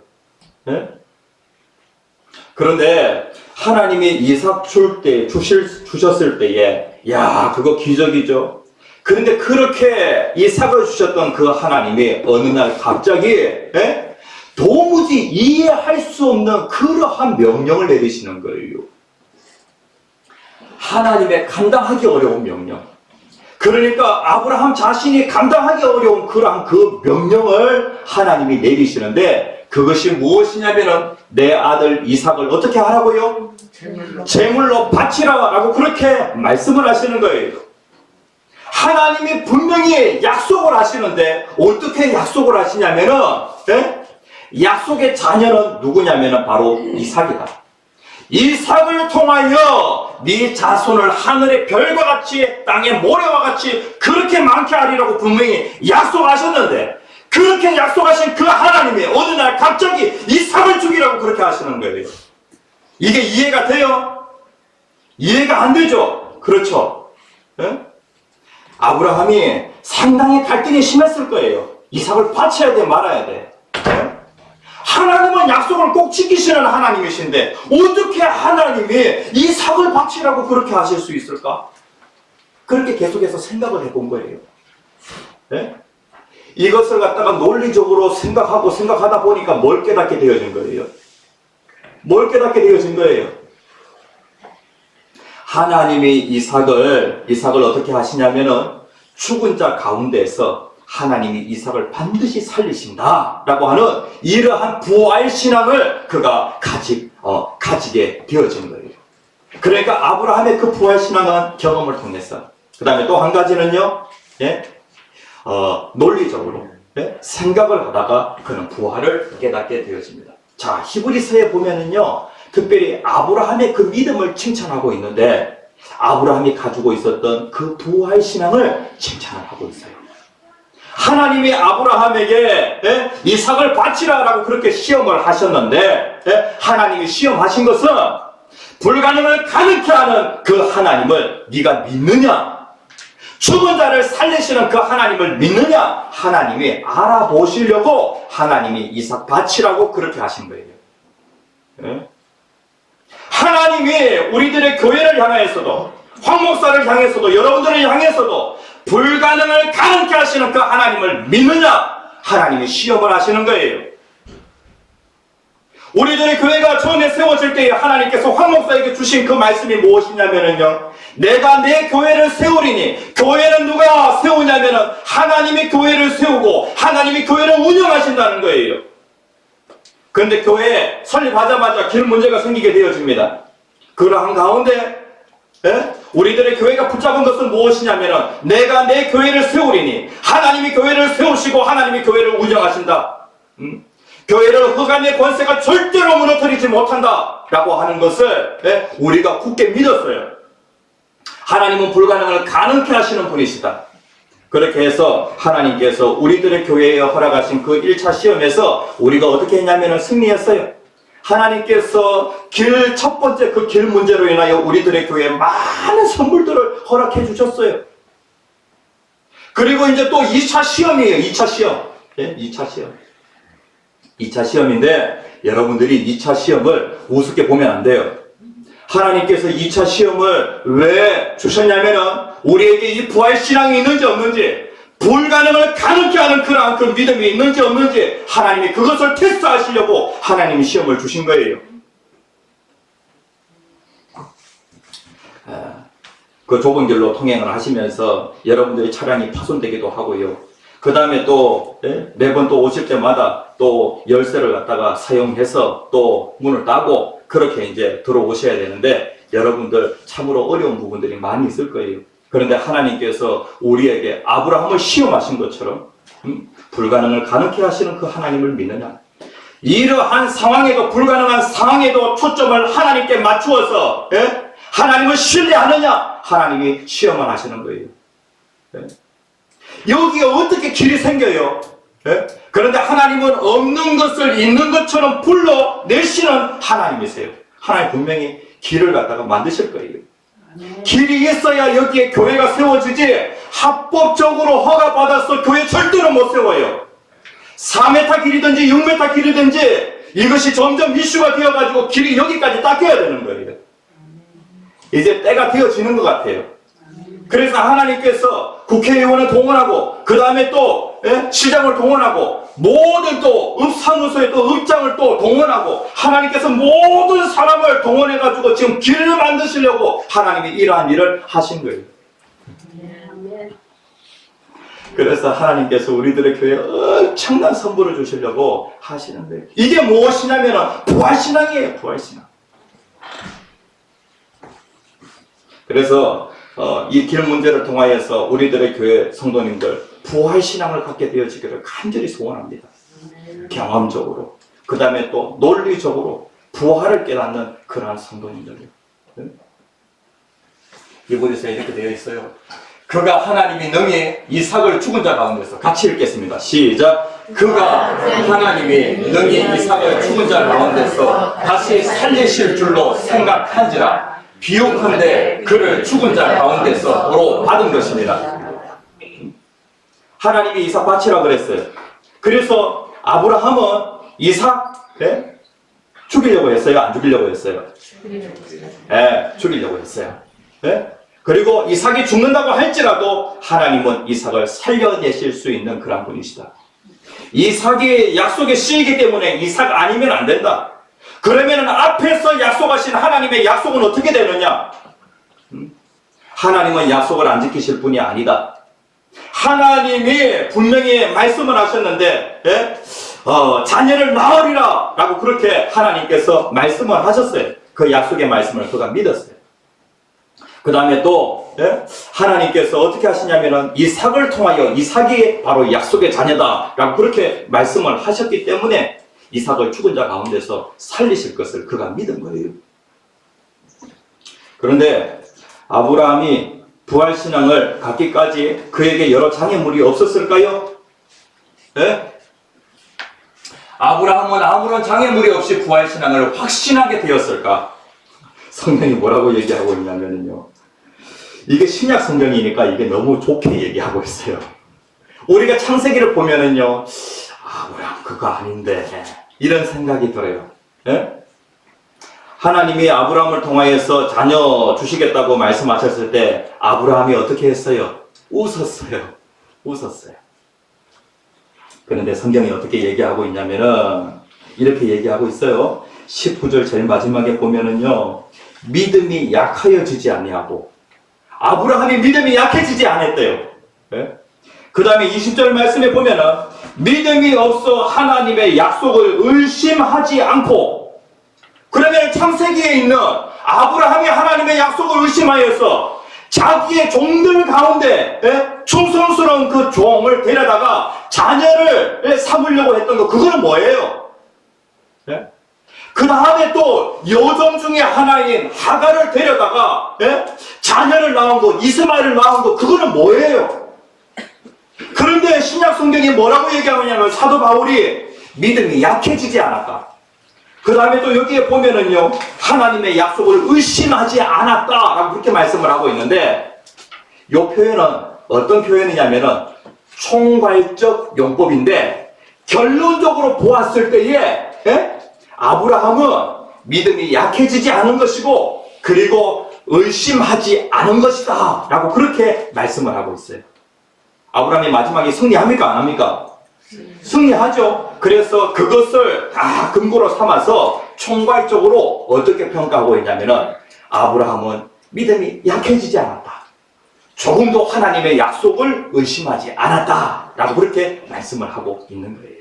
그런데 하나님이 이삭 주셨을 때에 야, 그거 기적이죠. 그런데 그렇게 이삭을 주셨던 그 하나님이 어느 날 갑자기 도무지 이해할 수 없는 그러한 명령을 내리시는 거예요. 하나님의 감당하기 어려운 명령. 그러니까 아브라함 자신이 감당하기 어려운 그러한 그 명령을 하나님이 내리시는데 그것이 무엇이냐면은 내 아들 이삭을 어떻게 하라고요? 제물로 바치라 라고 그렇게 말씀을 하시는 거예요. 하나님이 분명히 약속을 하시는데 어떻게 약속을 하시냐면은 약속의 자녀는 누구냐면은 바로 이삭이다. 이삭을 통하여 네 자손을 하늘의 별과 같이 땅의 모래와 같이 그렇게 많게 하리라고 분명히 약속하셨는데 그렇게 약속하신 그 하나님이 어느 날 갑자기 이삭을 죽이라고 그렇게 하시는 거예요. 이게 이해가 돼요? 이해가 안 되죠? 그렇죠? 아브라함이 상당히 갈등이 심했을 거예요. 이삭을 바쳐야 돼 말아야 돼. 하나님은 약속을 꼭 지키시는 하나님이신데 어떻게 하나님이 이삭을 바치라고 그렇게 하실 수 있을까? 그렇게 계속해서 생각을 해본 거예요. 이것을 갖다가 논리적으로 생각하다 보니까 뭘 깨닫게 되어진 거예요? 뭘 깨닫게 되어진 거예요? 하나님이 이삭을 어떻게 하시냐면은 죽은 자 가운데에서 하나님이 이삭을 반드시 살리신다 라고 하는 이러한 부활신앙을 그가 가지게 되어진 거예요. 그러니까 아브라함의 그 부활신앙은 경험을 통해서 그 다음에 또 한 가지는요 논리적으로 생각을 하다가 그는 부활을 깨닫게 되어집니다. 자, 히브리서에 보면은요 특별히 아브라함의 그 믿음을 칭찬하고 있는데 아브라함이 가지고 있었던 그 부활신앙을 칭찬을 하고 있어요. 하나님이 아브라함에게 이삭을 바치라라고 그렇게 시험을 하셨는데 하나님이 시험하신 것은 불가능을 가능케 하는 그 하나님을 네가 믿느냐? 죽은 자를 살리시는 그 하나님을 믿느냐? 하나님이 알아보시려고 하나님이 이삭 바치라고 그렇게 하신 거예요. 하나님이 우리들의 교회를 향해서도 황 목사를 향해서도 여러분들을 향해서도 불가능을 가능케 하시는 그 하나님을 믿느냐? 하나님이 시험을 하시는 거예요. 우리들의 교회가 처음에 세워질 때에 하나님께서 황 목사에게 주신 그 말씀이 무엇이냐면요, 내가 내 교회를 세우리니, 교회는 누가 세우냐면은 하나님이 교회를 세우고 하나님이 교회를 운영하신다는 거예요. 그런데 교회 설립하자마자 길 문제가 생기게 되어집니다. 그러한 가운데 우리들의 교회가 붙잡은 것은 무엇이냐면은 내가 내 교회를 세우리니, 하나님이 교회를 세우시고 하나님이 교회를 운영하신다. 교회를 흑암의 권세가 절대로 무너뜨리지 못한다 라고 하는 것을 우리가 굳게 믿었어요. 하나님은 불가능을 가능케 하시는 분이시다. 그렇게 해서 하나님께서 우리들의 교회에 허락하신 그 1차 시험에서 우리가 어떻게 했냐면 승리했어요. 하나님께서 첫 번째 그 길 문제로 인하여 우리들의 교회에 많은 선물들을 허락해 주셨어요. 그리고 이제 또 2차 시험이에요. 2차 시험. 2차 시험. 2차 시험인데 여러분들이 2차 시험을 우습게 보면 안 돼요. 하나님께서 2차 시험을 왜 주셨냐면은 우리에게 이 부활신앙이 있는지 없는지, 불가능을 가능케 하는 그러한 그 믿음이 있는지 없는지 하나님이 그것을 테스트하시려고 하나님이 시험을 주신 거예요. 그 좁은 길로 통행을 하시면서 여러분들의 차량이 파손되기도 하고요. 그 다음에 또 매번 또 오실 때마다 또 열쇠를 갖다가 사용해서 또 문을 따고 그렇게 이제 들어오셔야 되는데 여러분들 참으로 어려운 부분들이 많이 있을 거예요. 그런데 하나님께서 우리에게 아브라함을 시험하신 것처럼 불가능을 가능케 하시는 그 하나님을 믿느냐, 이러한 상황에도, 불가능한 상황에도 초점을 하나님께 맞추어서 하나님을 신뢰하느냐, 하나님이 시험을 하시는 거예요. 여기에 어떻게 길이 생겨요? 그런데 하나님은 없는 것을 있는 것처럼 불러내시는 하나님이세요. 하나님 분명히 길을 갖다가 만드실 거예요. 길이 있어야 여기에 교회가 세워지지, 합법적으로 허가받아서 교회 절대로 못 세워요. 4m 길이든지 6m 길이든지 이것이 점점 이슈가 되어가지고 길이 여기까지 닦여야 되는 거예요. 이제 때가 되어지는 것 같아요. 그래서 하나님께서 국회의원을 동원하고 그 다음에 또 시장을 동원하고 모든 또 읍사무소에 또 읍장을 또 동원하고 하나님께서 모든 사람을 동원해가지고 지금 길을 만드시려고 하나님이 이러한 일을 하신 거예요. 그래서 하나님께서 우리들의 교회에 엄청난 선물을 주시려고 하시는 거예요. 이게 무엇이냐면 부활신앙이에요. 부활신앙. 그래서 이 길 문제를 통하여서 우리들의 교회 성도님들 부활신앙을 갖게 되어지기를 간절히 소원합니다. 경험적으로, 그 다음에 또 논리적으로 부활을 깨닫는 그러한 성도님들이요. 이곳에서 이렇게 되어 있어요. 그가 하나님이 능히 이삭을 죽은 자 가운데서, 같이 읽겠습니다. 시작. 그가 하나님이 능히 이삭을 죽은 자 가운데서 다시 살리실 줄로 생각한지라 비옥한데 그를 죽은 자 가운데서 도로 받은 것입니다. 하나님이 이삭 바치라 그랬어요. 그래서 아브라함은 이삭 죽이려고 했어요? 안 죽이려고 했어요? 죽이려고 했어요. 그리고 이삭이 죽는다고 할지라도 하나님은 이삭을 살려내실 수 있는 그런 분이시다. 이삭이 약속의 씨이기 때문에 이삭 아니면 안 된다. 그러면 앞에서 약속하신 하나님의 약속은 어떻게 되느냐? 하나님은 약속을 안 지키실 분이 아니다. 하나님이 분명히 말씀을 하셨는데 자녀를 낳으리라 라고 그렇게 하나님께서 말씀을 하셨어요. 그 약속의 말씀을 그가 믿었어요. 그 다음에 또 하나님께서 어떻게 하시냐면은 이삭을 통하여, 이삭이 바로 약속의 자녀다 라고 그렇게 말씀을 하셨기 때문에 이삭을 죽은 자 가운데서 살리실 것을 그가 믿은 거예요. 그런데 아브라함이 부활신앙을 갖기까지 그에게 여러 장애물이 없었을까요? 아브라함은 아무런 장애물이 없이 부활신앙을 확신하게 되었을까? 성경이 뭐라고 얘기하고 있냐면요, 이게 신약 성경이니까 이게 너무 좋게 얘기하고 있어요. 우리가 창세기를 보면은요, 아브라함 그거 아닌데 이런 생각이 들어요. 하나님이 아브라함을 통하여서 자녀 주시겠다고 말씀하셨을 때 아브라함이 어떻게 했어요? 웃었어요. 웃었어요. 그런데 성경이 어떻게 얘기하고 있냐면은 이렇게 얘기하고 있어요. 19절 제일 마지막에 보면은요, 믿음이 약하여지지 아니하고, 아브라함이 믿음이 약해지지 않았대요. 예? 그 다음에 20절 말씀에 보면은, 믿음이 없어 하나님의 약속을 의심하지 않고, 그러면 창세기에 있는 아브라함이 하나님의 약속을 의심하여서 자기의 종들 가운데 충성스러운 그 종을 데려다가 자녀를 삼으려고 했던 거, 그거는 뭐예요? 그 다음에 또 여종 중에 하나인 하갈을 데려다가 자녀를 낳은 거, 이스마엘을 낳은 거, 그거는 뭐예요? 그런데 신약 성경이 뭐라고 얘기하느냐면 사도 바울이 믿음이 약해지지 않았다. 그 다음에 또 여기에 보면은요, 하나님의 약속을 의심하지 않았다라고 그렇게 말씀을 하고 있는데, 이 표현은 어떤 표현이냐면은 총괄적 용법인데, 결론적으로 보았을 때에 아브라함은 믿음이 약해지지 않은 것이고, 그리고 의심하지 않은 것이다 라고 그렇게 말씀을 하고 있어요. 아브라함이 마지막에 승리합니까? 안 합니까? 승리하죠. 그래서 그것을 다 근거로 삼아서 총괄적으로 어떻게 평가하고 있냐면은, 아브라함은 믿음이 약해지지 않았다, 조금도 하나님의 약속을 의심하지 않았다 라고 그렇게 말씀을 하고 있는 거예요.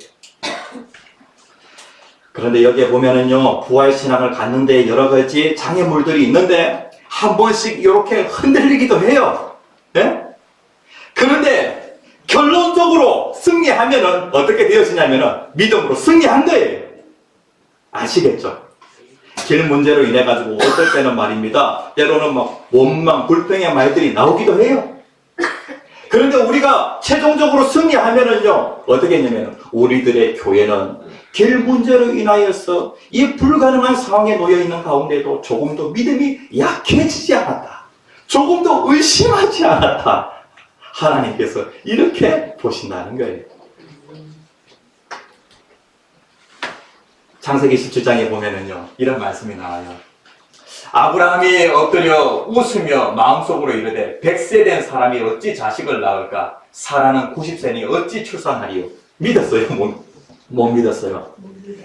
그런데 여기에 보면은요, 부활신앙을 갖는데 여러 가지 장애물들이 있는데 한 번씩 이렇게 흔들리기도 해요. 네? 그런데 결론적으로 승리하면은 어떻게 되어지냐면은 믿음으로 승리한 거예요. 아시겠죠? 길 문제로 인해 가지고 어떨 때는 말입니다, 때로는 막 원망, 불평의 말들이 나오기도 해요. 그런데 우리가 최종적으로 승리하면은요, 어떻게 했냐면 우리들의 교회는 길 문제로 인하여서 이 불가능한 상황에 놓여 있는 가운데도 조금도 믿음이 약해지지 않았다, 조금도 의심하지 않았다, 하나님께서 이렇게 보신다는 거예요. 창세기 17장에 보면은요, 이런 말씀이 나와요. 아브라함이 엎드려 웃으며 마음속으로 이르되 100세 된 사람이 어찌 자식을 낳을까? 사라는 90세니 어찌 출산하리요? 믿었어요? 못 믿었어요?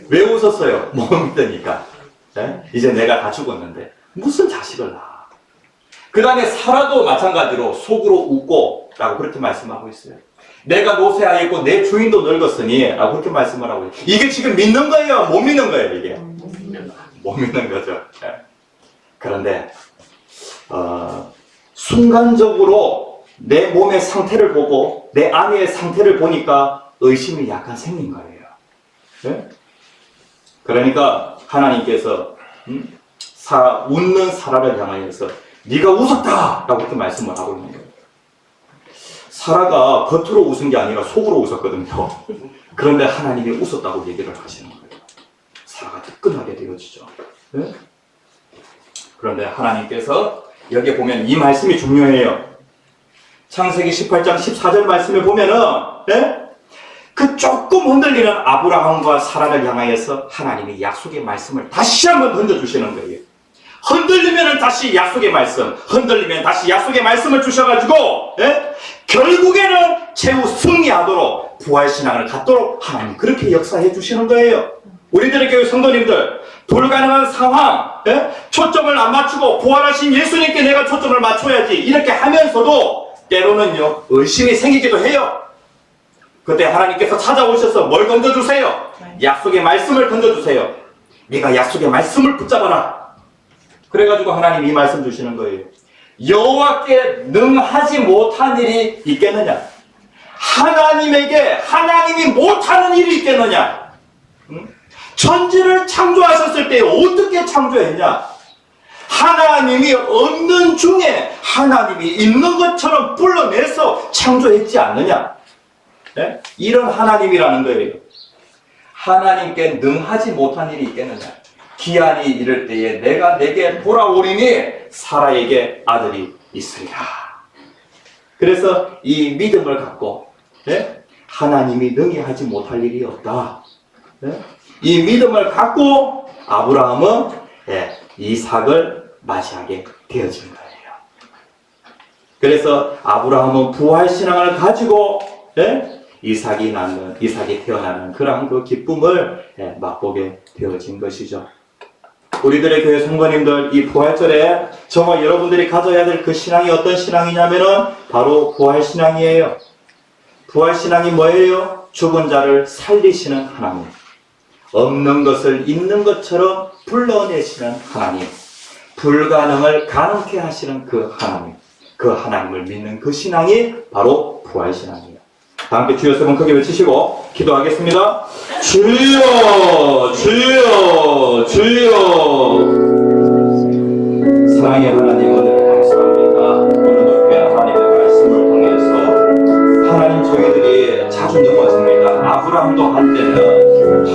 왜 웃었어요? 못 믿으니까. 이제 내가 다 죽었는데 무슨 자식을 낳아? 그 다음에 사라도 마찬가지로 속으로 웃고 라고 그렇게 말씀하고 있어요. 내가 노쇠하였고 내 주인도 늙었으니 라고 그렇게 말씀을 하고 있어요. 이게 지금 믿는 거예요? 못 믿는 거예요? 이게 못 믿는 거죠. 그런데 순간적으로 내 몸의 상태를 보고 내 아내의 상태를 보니까 의심이 약간 생긴 거예요. 그러니까 하나님께서 웃는 사라를 향하여서 네가 웃었다 라고 그렇게 말씀을 하고 있는 거예요. 사라가 겉으로 웃은 게 아니라 속으로 웃었거든요. 그런데 하나님이 웃었다고 얘기를 하시는 거예요. 사라가 뜨끈하게 되어지죠. 그런데 하나님께서 여기에 보면 이 말씀이 중요해요. 창세기 18장 14절 말씀을 보면은 그 조금 흔들리는 아브라함과 사라를 향하여서 하나님이 약속의 말씀을 다시 한번 던져주시는 거예요. 흔들리면 다시 약속의 말씀, 흔들리면 다시 약속의 말씀을 주셔가지고 결국에는 최후 승리하도록 부활신앙을 갖도록 하나님 그렇게 역사해 주시는 거예요. 우리들의 교회 성도님들, 불가능한 상황, 초점을 안 맞추고 부활하신 예수님께 내가 초점을 맞춰야지 이렇게 하면서도 때로는요 의심이 생기기도 해요. 그때 하나님께서 찾아오셔서 뭘 던져주세요? 약속의 말씀을 던져주세요. 네가 약속의 말씀을 붙잡아라. 그래가지고 하나님 이 말씀 주시는 거예요. 여호와께 능하지 못한 일이 있겠느냐? 하나님에게 하나님이 못하는 일이 있겠느냐? 천지를 창조하셨을 때 어떻게 창조했냐? 하나님이 없는 중에 하나님이 있는 것처럼 불러내서 창조했지 않느냐? 네? 이런 하나님이라는 거예요. 하나님께 능하지 못한 일이 있겠느냐? 기한이 이를 때에 내가 내게 돌아오리니 사라에게 아들이 있으리라. 그래서 이 믿음을 갖고 하나님이 능히 하지 못할 일이 없다. 이 믿음을 갖고 아브라함은 이삭을 맞이하게 되어진 거예요. 그래서 아브라함은 부활신앙을 가지고 이삭이 태어나는 그러한 그 기쁨을 맛보게 되어진 것이죠. 우리들의 교회 성도님들 이 부활절에 저와 여러분들이 가져야 될 그 신앙이 어떤 신앙이냐면은 바로 부활신앙이에요. 부활신앙이 뭐예요? 죽은 자를 살리시는 하나님, 없는 것을 있는 것처럼 불러내시는 하나님, 불가능을 가능케 하시는 그 하나님, 그 하나님을 믿는 그 신앙이 바로 부활신앙이에요. 다 함께 주여 세 번 크게 외치시고 기도하겠습니다. 주여 주여 주여. 사랑의 하나님, 오늘 감사합니다. 오늘도 교회 하나님의 말씀을 통해서 하나님, 저희들이 자주 넘어집니다. 아브라함도 한때는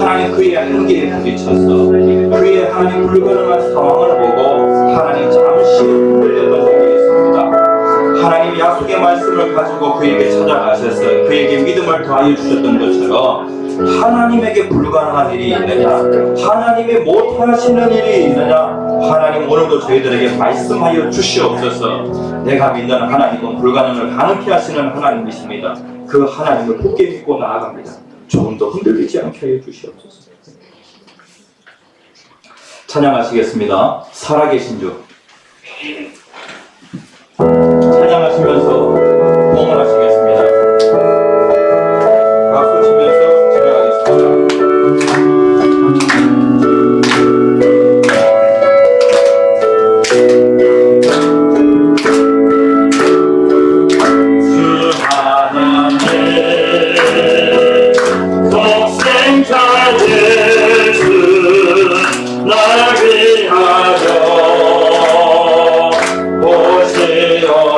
하나님 그의 한계에 부딪혀서 그의 하나님 불가능한 상황을 보고 하나님 잠시 흔들렸던 적이 있습니다. 하나님이 약속의 말씀을 가지고 그에게 찾아가셔서 그에게 믿음을 더하여 주셨던 것처럼 하나님에게 불가능한 일이 있느냐, 하나님이 못하시는 일이 있느냐, 하나님 오늘도 저희들에게 말씀하여 주시옵소서. 내가 믿는 하나님은 불가능을 가능케 하시는 하나님이십니다. 그 하나님을 굳게 믿고 나아갑니다. 조금 더 흔들리지 않게 하여 주시옵소서. 찬양하시겠습니다. 살아계신 주. 찬양하시면서 봉헌하시겠습니다. 박수 치면서 찬양하겠습니다. 주 하나님 독생자 예수 날 위하여 오시오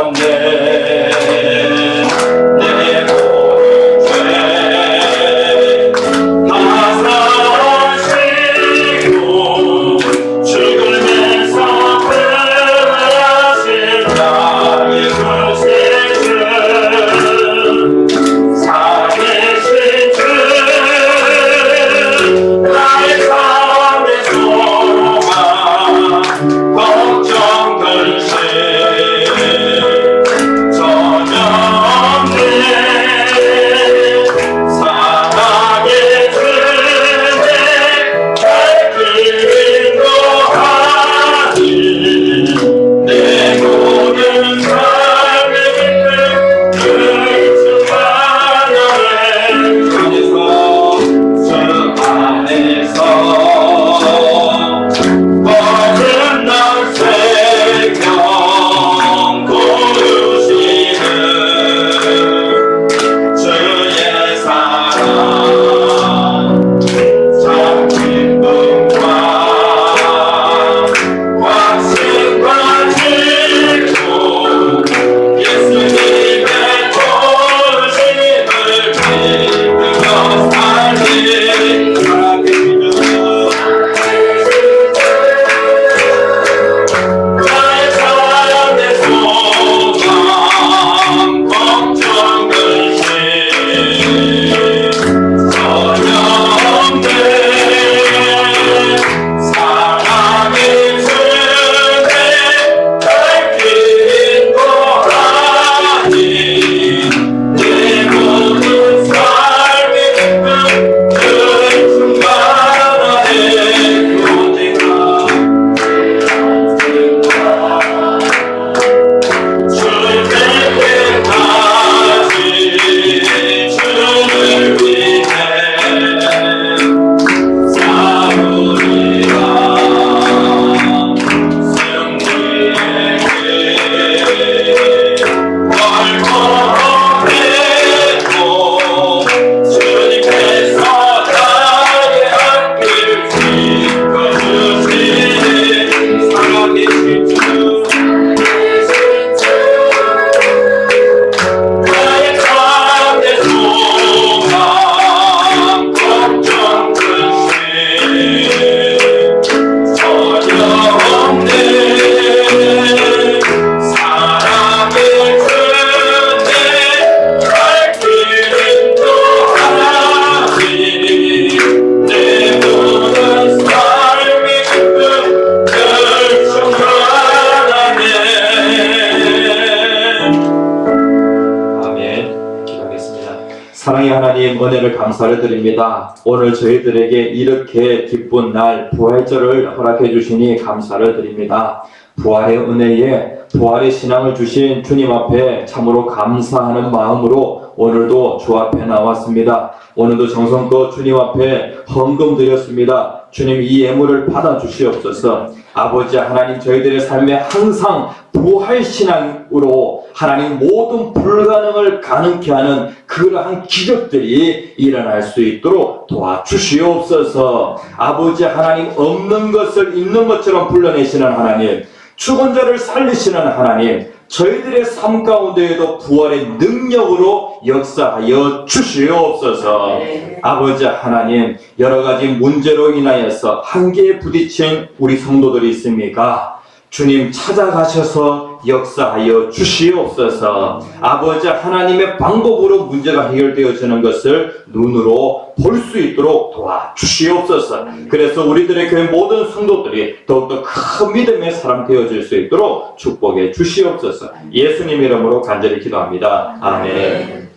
하나님 은혜를 감사를 드립니다. 오늘 저희들에게 이렇게 기쁜 날 부활절을 허락해 주시니 감사를 드립니다. 부활의 은혜에 부활의 신앙을 주신 주님 앞에 참으로 감사하는 마음으로 오늘도 주 앞에 나왔습니다. 오늘도 정성껏 주님 앞에 헌금 드렸습니다. 주님 이 예물을 받아 주시옵소서. 아버지 하나님 저희들의 삶에 항상 부활신앙으로 하나님 모든 불가능을 가능케 하는 그러한 기적들이 일어날 수 있도록 도와주시옵소서. 아버지 하나님 없는 것을 있는 것처럼 불러내시는 하나님, 죽은 자를 살리시는 하나님, 저희들의 삶 가운데에도 부활의 능력으로 역사하여 주시옵소서. 아버지 하나님, 여러 가지 문제로 인하여서 한계에 부딪힌 우리 성도들이 있습니까? 주님 찾아가셔서 역사하여 주시옵소서. 아버지 하나님의 방법으로 문제가 해결되어지는 것을 눈으로 볼 수 있도록 도와주시옵소서. 그래서 우리들의 교회 모든 성도들이 더욱더 큰 믿음의 사람 되어질 수 있도록 축복해 주시옵소서. 예수님 이름으로 간절히 기도합니다. 아멘.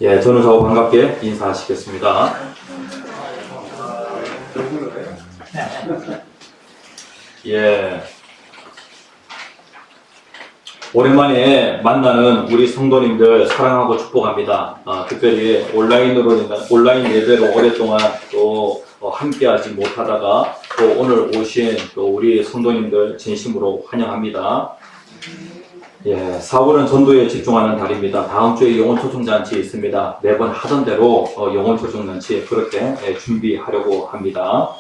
예, 저는 저와 반갑게 인사하시겠습니다. 예. 오랜만에 만나는 우리 성도님들 사랑하고 축복합니다. 특별히 온라인 예배로 오랫동안 또 함께하지 못하다가 또 오늘 오신 또 우리 성도님들 진심으로 환영합니다. 예, 4월은 전도에 집중하는 달입니다. 다음 주에 영혼초청잔치 있습니다. 매번 하던 대로 영혼초청잔치 그렇게 준비하려고 합니다.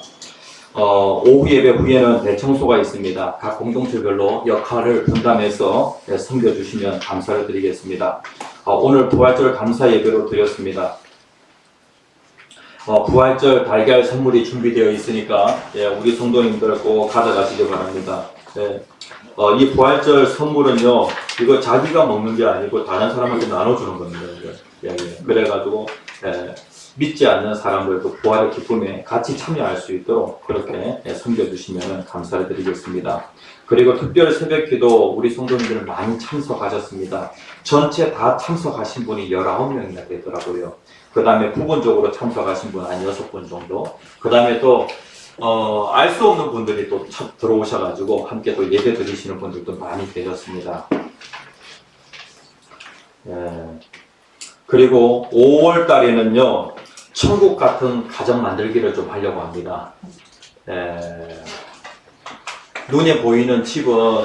오후 예배 후에는 대청소가 있습니다. 각 공동체별로 역할을 분담해서 섬겨주시면 감사를 드리겠습니다. 오늘 부활절 감사 예배로 드렸습니다. 부활절 달걀 선물이 준비되어 있으니까 우리 성도님들 꼭 가져가시기 바랍니다. 이 부활절 선물은요, 이거 자기가 먹는 게 아니고 다른 사람한테 나눠주는 겁니다. 그래가지고 믿지 않는 사람들도 부활의 기쁨에 같이 참여할 수 있도록 그렇게 섬겨주시면 감사를 드리겠습니다. 그리고 특별 새벽기도 우리 성도님들 많이 참석하셨습니다. 전체 다 참석하신 분이 19명이나 되더라고요. 그 다음에 부분적으로 참석하신 분 한 6분 정도. 그 다음에 또 알 수 없는 분들이 또 들어오셔가지고 함께 또 예배 드리시는 분들도 많이 계셨습니다. 그리고 5월 달에는요, 천국 같은 가정 만들기를 좀 하려고 합니다. 눈에 보이는 집은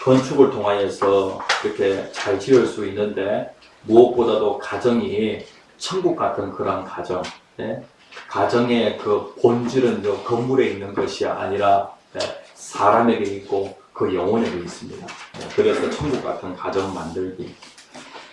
건축을 통하여서 이렇게 잘 지을 수 있는데 무엇보다도 가정이 천국 같은 그런 가정, 가정의 그 본질은 건물에 있는 것이 아니라 사람에게 있고 그 영혼에게 있습니다. 그래서 천국 같은 가정 만들기.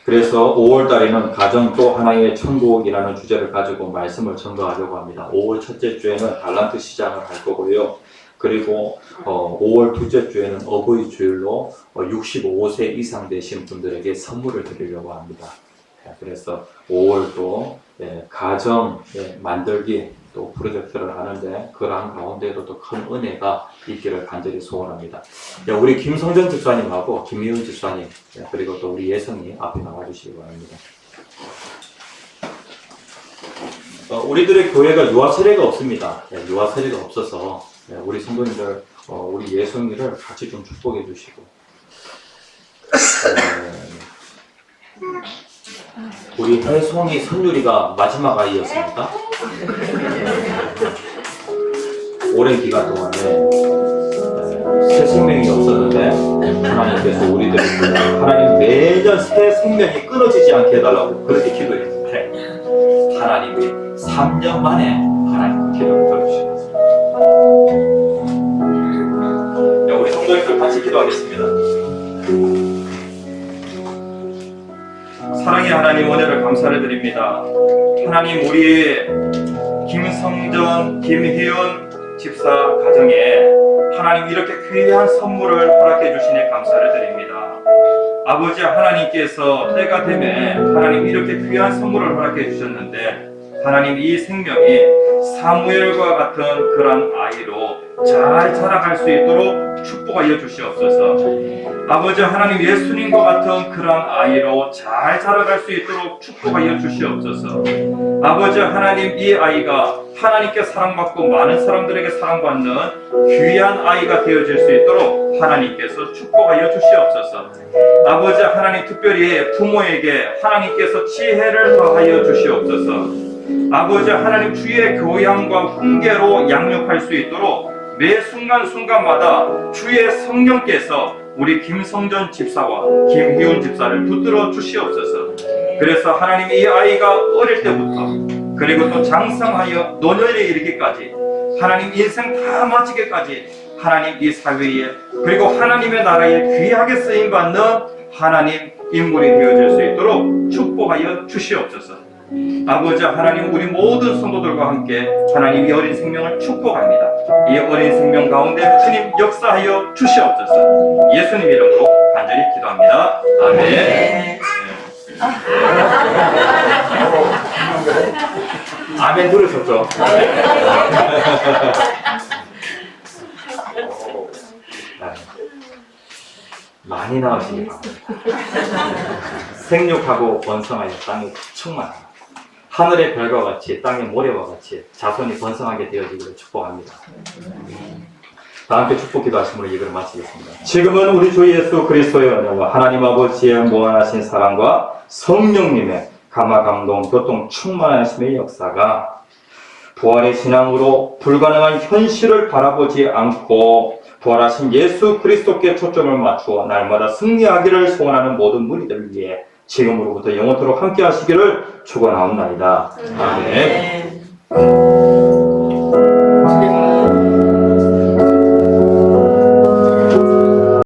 그래서 5월 달에는 가정 또 하나의 천국이라는 주제를 가지고 말씀을 전도하려고 합니다. 5월 첫째 주에는 달란트 시장을 할 거고요. 그리고 5월 둘째 주에는 어버이 주일로 65세 이상 되신 분들에게 선물을 드리려고 합니다. 그래서 5월도 가정 만들기 또 프로젝트를 하는데 그러한 가운데도 또 큰 은혜가 있기를 간절히 소원합니다. 우리 김성정 집사님하고 김미훈 집사님 그리고 또 우리 예성이 앞에 나와주시기 바랍니다. 우리들의 교회가 유아 세례가 없습니다. 유아 세례가 없어서 우리 성도님들 우리 예성이를 같이 좀 축복해 주시고 우리 혜송이 선율이가 마지막 아이였습니까? 오랜 기간 동안에 새 생명이 없었는데 하나님께서 우리들 하나님 매년 새 생명이 끊어지지 않게 해달라고 그렇게 기도했는데 하나님이 3년 만에 하나님 그 기도를 들어주셨습니다. 우리 성도님들 같이 기도하겠습니다. 사랑의 하나님 은혜를 감사를 드립니다. 하나님 우리의 김성전, 김희은 집사 가정에 하나님 이렇게 귀한 선물을 허락해 주시니 감사를 드립니다. 아버지 하나님께서 때가 되면 하나님 이렇게 귀한 선물을 허락해 주셨는데 하나님 이 생명이 사무엘과 같은 그런 아이로 잘 자라갈 수 있도록 축복하여 주시옵소서. 아버지 하나님 예수님과 같은 그런 아이로 잘 자라갈 수 있도록 축복하여 주시옵소서. 아버지 하나님 이 아이가 하나님께 사랑받고 많은 사람들에게 사랑받는 귀한 아이가 되어질 수 있도록 하나님께서 축복하여 주시옵소서. 아버지 하나님 특별히 부모에게 하나님께서 지혜를 더하여 주시옵소서. 아버지 하나님 주의 교양과 훈계로 양육할 수 있도록 매 순간순간마다 주의 성령께서 우리 김성전 집사와 김희훈 집사를 붙들어 주시옵소서. 그래서 하나님 이 아이가 어릴 때부터 그리고 또 장성하여 노년에 이르기까지 하나님 인생 다 마치기까지 하나님 이 사회에 그리고 하나님의 나라에 귀하게 쓰임받는 하나님 인물이 되어질 수 있도록 축복하여 주시옵소서. 아버지 하나님 우리 모든 성도들과 함께 하나님 이 어린 생명을 축복합니다. 이 어린 생명 가운데 주님 역사하여 주시옵소서. 예수님 이름으로 간절히 기도합니다. 아멘. 네. 아멘 들으셨죠? 많이 나으시기 바랍니다. 생육하고 번성하여 땅이 충만합니다. 하늘의 별과 같이 땅의 모래와 같이 자손이 번성하게 되어지기를 축복합니다. 다 함께 축복 기도하심으로 예배를 마치겠습니다. 지금은 우리 주 예수 그리스도의 은혜와 하나님 아버지의 무한하신 사랑과 성령님의 감화 감동 교통 충만하심의 역사가 부활의 신앙으로 불가능한 현실을 바라보지 않고 부활하신 예수 그리스도께 초점을 맞추어 날마다 승리하기를 소원하는 모든 무리들을 위해 지금으로부터 영원토록 함께 하시기를 축원하옵나이다. 아멘.